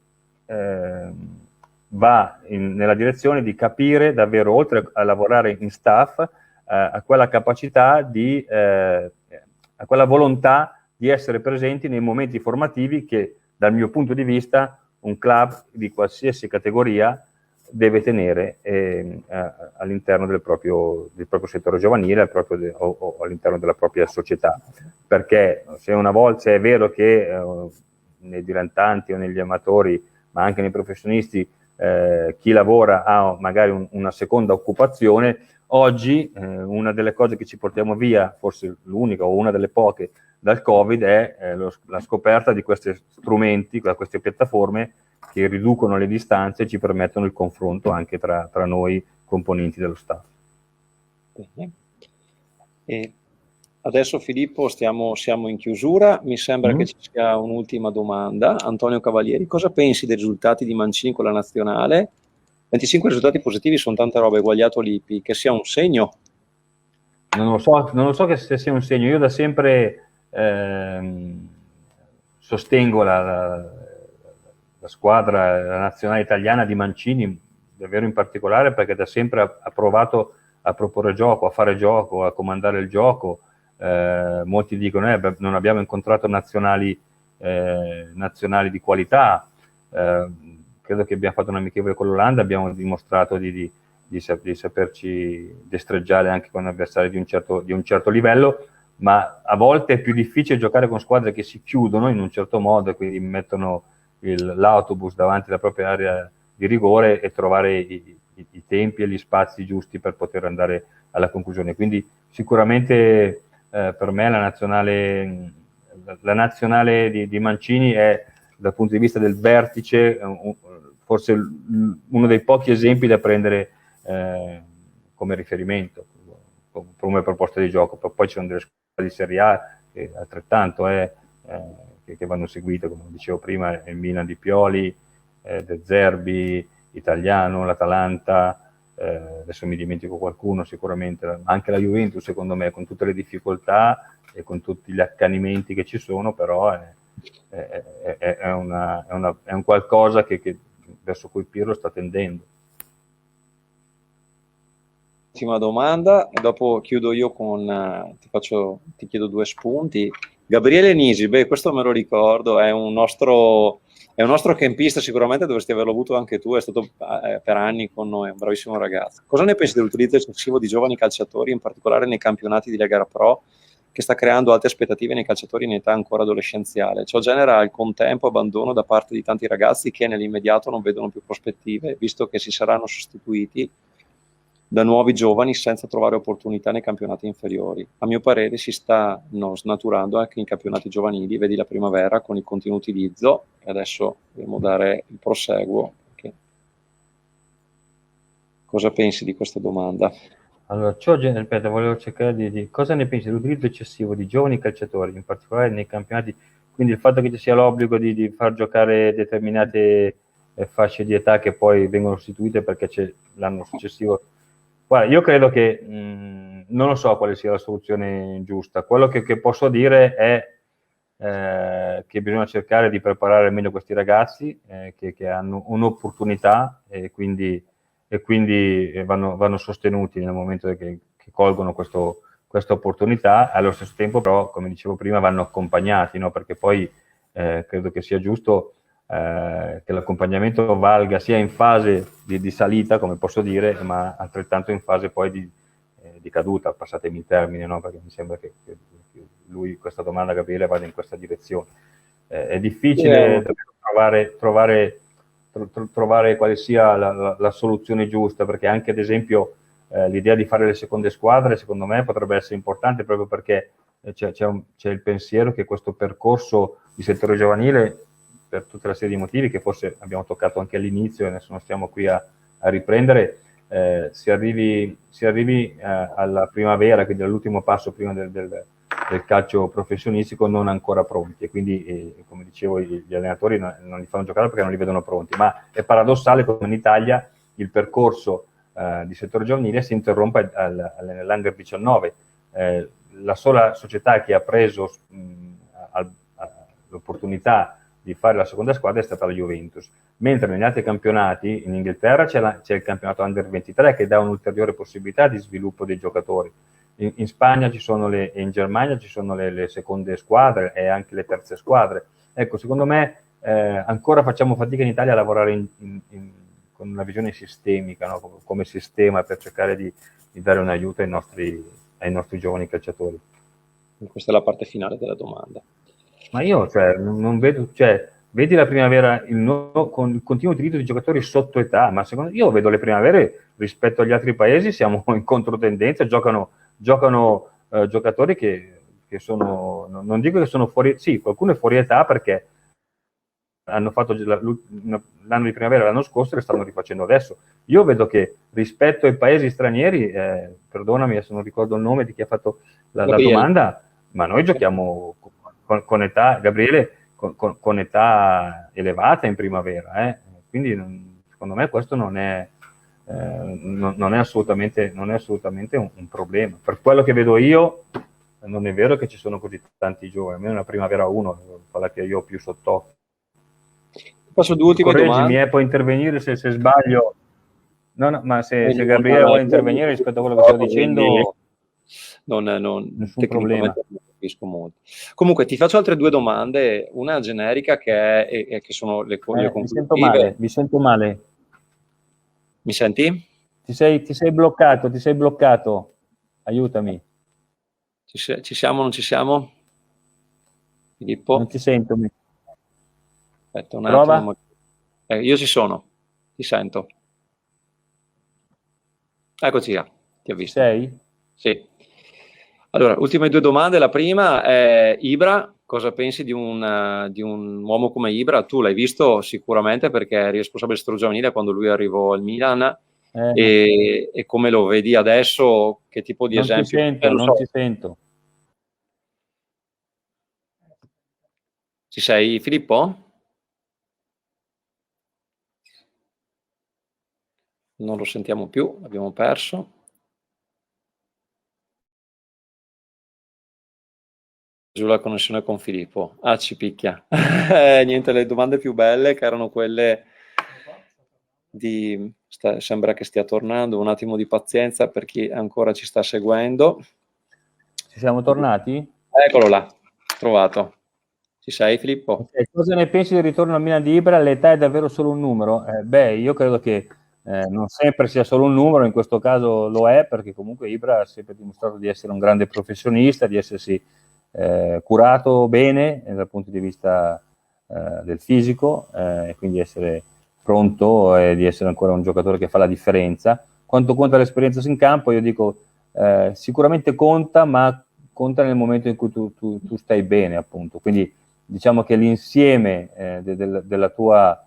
va nella direzione di capire davvero, oltre a lavorare in staff, a quella capacità a quella volontà di essere presenti nei momenti formativi che, dal mio punto di vista, un club di qualsiasi categoria deve tenere all'interno del proprio settore giovanile, o all'interno della propria società. Perché se è vero che nei dilettanti o negli amatori, ma anche nei professionisti, chi lavora ha magari una seconda occupazione, oggi una delle cose che ci portiamo via, forse l'unica o una delle poche, dal Covid è la scoperta di questi strumenti, queste piattaforme che riducono le distanze e ci permettono il confronto anche tra noi componenti dello staff. Bene. E adesso Filippo siamo in chiusura, mi sembra che ci sia un'ultima domanda. Antonio Cavalieri, cosa pensi dei risultati di Mancini con la nazionale? 25 risultati positivi sono tante robe, eguagliato Lippi, che sia un segno? Non lo so che sia un segno. Io da sempre sostengo la squadra, la nazionale italiana di Mancini, davvero in particolare, perché da sempre ha provato a proporre gioco, a fare gioco, a comandare il gioco. Molti dicono non abbiamo incontrato nazionali di qualità. Credo che abbiamo fatto un amichevole con l'Olanda, abbiamo dimostrato di saperci destreggiare anche con avversari di un certo livello, ma a volte è più difficile giocare con squadre che si chiudono in un certo modo e quindi mettono l'autobus davanti alla propria area di rigore e trovare i tempi e gli spazi giusti per poter andare alla conclusione. Quindi sicuramente per me la nazionale di Mancini è, dal punto di vista del vertice, forse uno dei pochi esempi da prendere come riferimento, come proposta di gioco. Poi ci sono delle squadre di Serie A che altrettanto che vanno seguite, come dicevo prima, il Milan di Pioli, De Zerbi, Italiano, l'Atalanta, adesso mi dimentico qualcuno sicuramente, anche la Juventus secondo me, con tutte le difficoltà e con tutti gli accanimenti che ci sono, però è un qualcosa che verso cui Pirlo sta tendendo. Ultima domanda, e dopo chiudo io con, ti chiedo due spunti. Gabriele Nisi, questo me lo ricordo, è un nostro campista, sicuramente dovresti averlo avuto anche tu, è stato per anni con noi, è un bravissimo ragazzo. Cosa ne pensi dell'utilizzo eccessivo di giovani calciatori, in particolare nei campionati di Lega Pro, che sta creando alte aspettative nei calciatori in età ancora adolescenziale? Ciò genera al contempo abbandono da parte di tanti ragazzi che nell'immediato non vedono più prospettive, visto che si saranno sostituiti da nuovi giovani senza trovare opportunità nei campionati inferiori. A mio parere si stanno snaturando anche in campionati giovanili, vedi la Primavera con il continuo utilizzo, e adesso dobbiamo dare il proseguo. Cosa pensi di questa domanda? Allora, aspetta, volevo cercare di cosa ne pensi dell'utilizzo eccessivo di giovani calciatori, in particolare nei campionati, quindi il fatto che ci sia l'obbligo di far giocare determinate fasce di età che poi vengono sostituite perché c'è l'anno successivo. Guarda, io credo che non lo so quale sia la soluzione giusta. Quello che posso dire è che bisogna cercare di preparare meglio questi ragazzi che hanno un'opportunità e quindi vanno sostenuti nel momento che colgono questa opportunità. Allo stesso tempo però, come dicevo prima, vanno accompagnati, no? Perché poi credo che sia giusto che l'accompagnamento valga sia in fase di salita, come posso dire, ma altrettanto in fase poi di caduta, passatemi il termine, no? Perché mi sembra che lui, questa domanda, Gabriele, vada in questa direzione. È difficile trovare quale sia la soluzione giusta, perché anche ad esempio l'idea di fare le seconde squadre secondo me potrebbe essere importante, proprio perché c'è il pensiero che questo percorso di settore giovanile, per tutta la serie di motivi che forse abbiamo toccato anche all'inizio e adesso non stiamo qui a riprendere, si arrivi alla primavera, quindi all'ultimo passo prima del calcio professionistico, non ancora pronti, e quindi come dicevo gli allenatori non li fanno giocare perché non li vedono pronti, ma è paradossale come in Italia il percorso di settore giovanile si interrompe nell'Under 19. La sola società che ha preso l'opportunità di fare la seconda squadra è stata la Juventus, mentre negli altri campionati, in Inghilterra c'è il campionato Under 23 che dà un'ulteriore possibilità di sviluppo dei giocatori. In Spagna in Germania ci sono le seconde squadre e anche le terze squadre. Ecco, secondo me ancora facciamo fatica in Italia a lavorare con una visione sistemica, no? Come sistema, per cercare di dare un aiuto ai nostri giovani calciatori. Questa è la parte finale della domanda. Ma io non vedo, vedi la Primavera con il continuo utilizzo di giocatori sotto età, ma io vedo le Primavere rispetto agli altri paesi, siamo in controtendenza, giocano giocatori che sono, non dico che sono fuori, sì, qualcuno è fuori età perché hanno fatto l'anno di Primavera l'anno scorso e le stanno rifacendo adesso. Io vedo che rispetto ai paesi stranieri, perdonami se non ricordo il nome di chi ha fatto la domanda, ma noi giochiamo con età, Gabriele, con età elevata in primavera, quindi secondo me questo non è assolutamente un problema. Per quello che vedo io, non è vero che ci sono così tanti giovani, almeno una Primavera 1, quella che io ho più sott'occhio. Faccio due ultime domande. Puoi intervenire se sbaglio. No, ma se Gabriele vuole intervenire rispetto a quello che sto dicendo, nessun problema. Capisco molto. Comunque ti faccio altre due domande, una generica che sono le conclusive. Mi sento male. Mi senti? Ti sei bloccato. Aiutami. Ci siamo o non ci siamo? Filippo? Non ti sento. Aspetta un Prova. attimo. Io ci sono, ti sento. Eccoci qua, ti ho visto. Sei? Sì. Allora, ultime due domande. La prima è Ibra, cosa pensi di un uomo come Ibra? Tu l'hai visto sicuramente perché eri responsabile del settore giovanile quando lui arrivò al Milan, e come lo vedi adesso? Che tipo di non ti esempio? sento, Lo non so. ti sento. Ci sei, Filippo? Non lo sentiamo più, l'abbiamo perso. Giù la connessione con Filippo. Ah, ci picchia. Niente, le domande più belle che erano quelle di... sembra che stia tornando, un attimo di pazienza per chi ancora ci sta seguendo. Ci siamo tornati? Eccolo là, trovato. Ci sei, Filippo? Okay. Cosa ne pensi del ritorno al Milan di Ibra? L'età è davvero solo un numero? Io credo che non sempre sia solo un numero, in questo caso lo è, perché comunque Ibra ha sempre dimostrato di essere un grande professionista, di essersi curato bene dal punto di vista del fisico, e quindi essere pronto e di essere ancora un giocatore che fa la differenza. Quanto conta l'esperienza in campo? Io dico sicuramente conta, ma conta nel momento in cui tu stai bene, appunto. Quindi diciamo che l'insieme della tua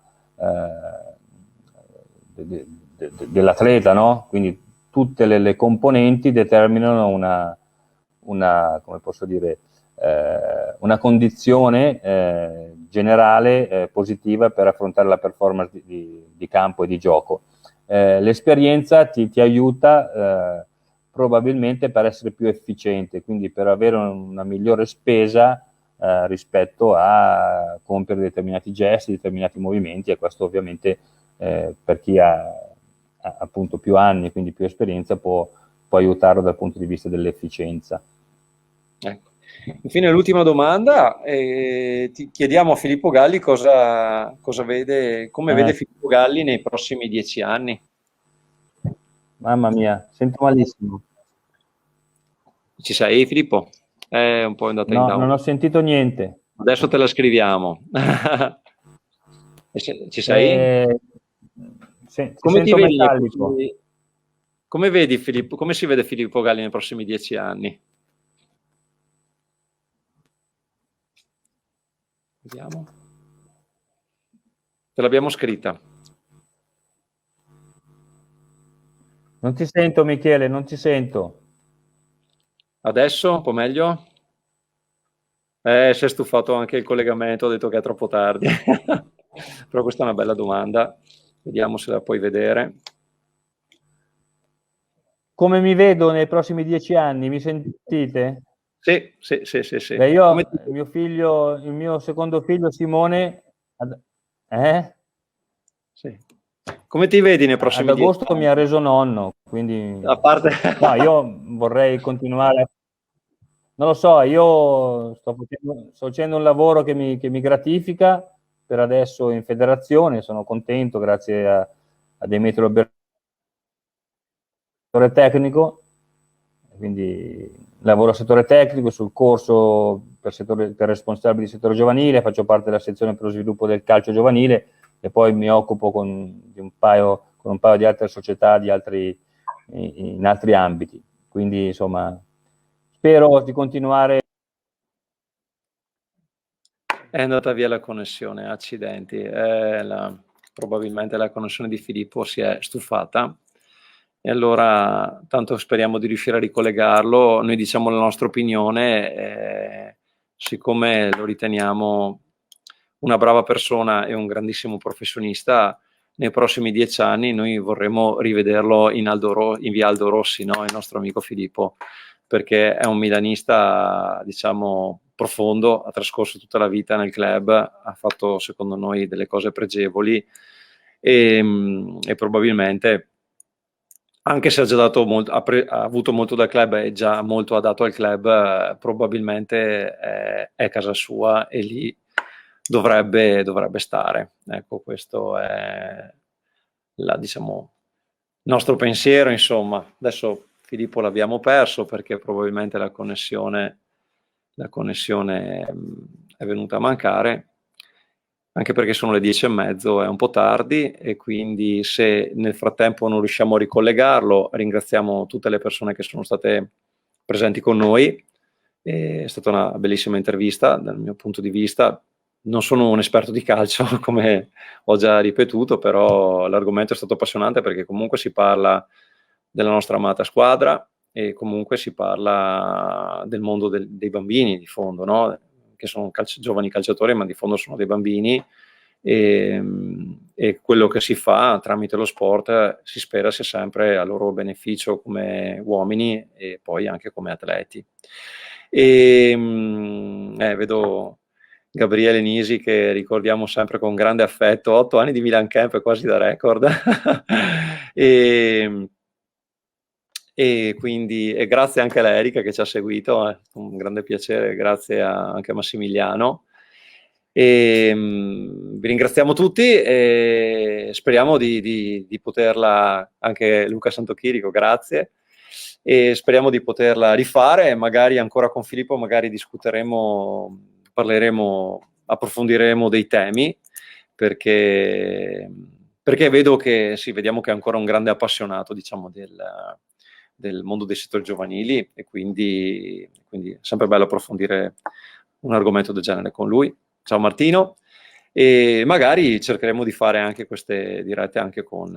dell'atleta, no? Quindi tutte le componenti determinano una come posso dire, una condizione generale positiva per affrontare la performance di campo e di gioco. L'esperienza ti aiuta probabilmente per essere più efficiente, quindi per avere una migliore spesa rispetto a compiere determinati gesti, determinati movimenti, e questo ovviamente per chi ha appunto più anni, quindi più esperienza, può aiutarlo dal punto di vista dell'efficienza. Ecco. Infine l'ultima domanda, ti chiediamo a Filippo Galli cosa vede, come vede Filippo Galli nei prossimi 10 anni. Mamma mia, sento malissimo. Ci sei, Filippo? È un po' andata in No, down. non ho sentito niente. Adesso te la scriviamo. Ci sei? Come ti vedi come vedi Filippo? Come si vede Filippo Galli nei prossimi 10 anni? Vediamo. Te l'abbiamo scritta. Non ti sento, Michele, non ti sento. Adesso un po' meglio? Si è stufato anche il collegamento, ha detto che è troppo tardi. Però questa è una bella domanda, vediamo se la puoi vedere. Come mi vedo nei prossimi 10 anni? Mi sentite? Sì. Beh, io, il mio secondo figlio Simone, Sì. Come ti vedi nei prossimi 10 anni? Ad agosto mi ha reso nonno, quindi A parte... no, io vorrei continuare. Non lo so, io sto facendo un lavoro che mi gratifica per adesso in federazione, sono contento grazie a Demetrio Albertoni, tecnico, quindi lavoro al settore tecnico, sul corso per responsabili di settore giovanile, faccio parte della sezione per lo sviluppo del calcio giovanile e poi mi occupo con un paio di altre società in altri ambiti. Quindi insomma spero di continuare. È andata via la connessione, accidenti. Probabilmente la connessione di Filippo si è stufata. E allora, tanto speriamo di riuscire a ricollegarlo. Noi diciamo la nostra opinione, siccome lo riteniamo una brava persona e un grandissimo professionista, nei prossimi 10 anni noi vorremmo rivederlo in via Aldo Rossi, no? Il nostro amico Filippo, perché è un milanista, diciamo, profondo, ha trascorso tutta la vita nel club, ha fatto secondo noi delle cose pregevoli e probabilmente, anche se ha già dato molto, ha avuto molto dal club e già molto ha dato al club, probabilmente è casa sua e lì dovrebbe stare. Ecco, questo è diciamo, il nostro pensiero, insomma. Adesso Filippo l'abbiamo perso perché probabilmente la connessione è venuta a mancare, anche perché sono le 10:30, è un po' tardi, e quindi se nel frattempo non riusciamo a ricollegarlo, ringraziamo tutte le persone che sono state presenti con noi È stata una bellissima intervista dal mio punto di vista. Non sono un esperto di calcio, come ho già ripetuto, però l'argomento è stato appassionante perché comunque si parla della nostra amata squadra e comunque si parla del mondo dei bambini di fondo, no? Che sono giovani calciatori, ma di fondo sono dei bambini e quello che si fa tramite lo sport si spera sia sempre a loro beneficio come uomini e poi anche come atleti. Vedo Gabriele Nisi che ricordiamo sempre con grande affetto, 8 anni di Milan Camp quasi da record. E quindi grazie anche a Erika che ci ha seguito, un grande piacere, grazie anche a Massimiliano. Vi ringraziamo tutti e speriamo di poterla, anche Luca Santochirico, grazie, e speriamo di poterla rifare, magari ancora con Filippo, magari discuteremo, parleremo, approfondiremo dei temi, perché vedo che, sì, vediamo che è ancora un grande appassionato, diciamo, del mondo dei settori giovanili e quindi è sempre bello approfondire un argomento del genere con lui. Ciao Martino, e magari cercheremo di fare anche queste dirette anche con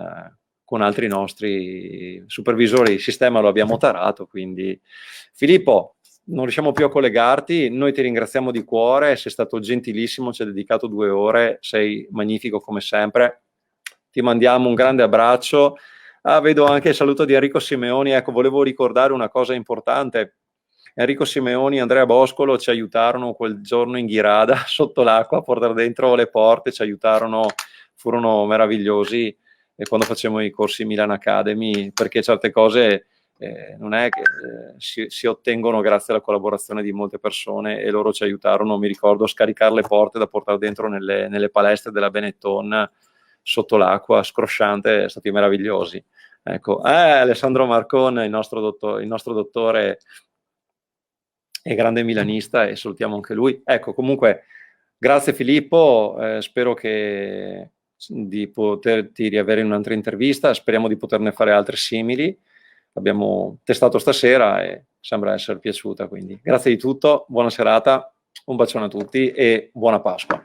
altri nostri supervisori. Il sistema lo abbiamo tarato, quindi Filippo, non riusciamo più a collegarti, noi ti ringraziamo di cuore, sei stato gentilissimo, ci hai dedicato 2 ore, sei magnifico come sempre, ti mandiamo un grande abbraccio. Vedo anche il saluto di Enrico Simeoni, ecco, volevo ricordare una cosa importante. Enrico Simeoni e Andrea Boscolo ci aiutarono quel giorno in Ghirada sotto l'acqua a portare dentro le porte, ci aiutarono, furono meravigliosi quando facevamo i corsi Milan Academy, perché certe cose non è che si ottengono grazie alla collaborazione di molte persone e loro ci aiutarono, mi ricordo, a scaricare le porte da portare dentro nelle palestre della Benetton sotto l'acqua, scrosciante, stati meravigliosi. Ecco, Alessandro Marcon, il nostro dottore è grande milanista e salutiamo anche lui. Ecco, comunque, grazie Filippo, spero di poterti riavere in un'altra intervista, speriamo di poterne fare altre simili. Abbiamo testato stasera e sembra essere piaciuta, quindi grazie di tutto, buona serata, un bacione a tutti e buona Pasqua.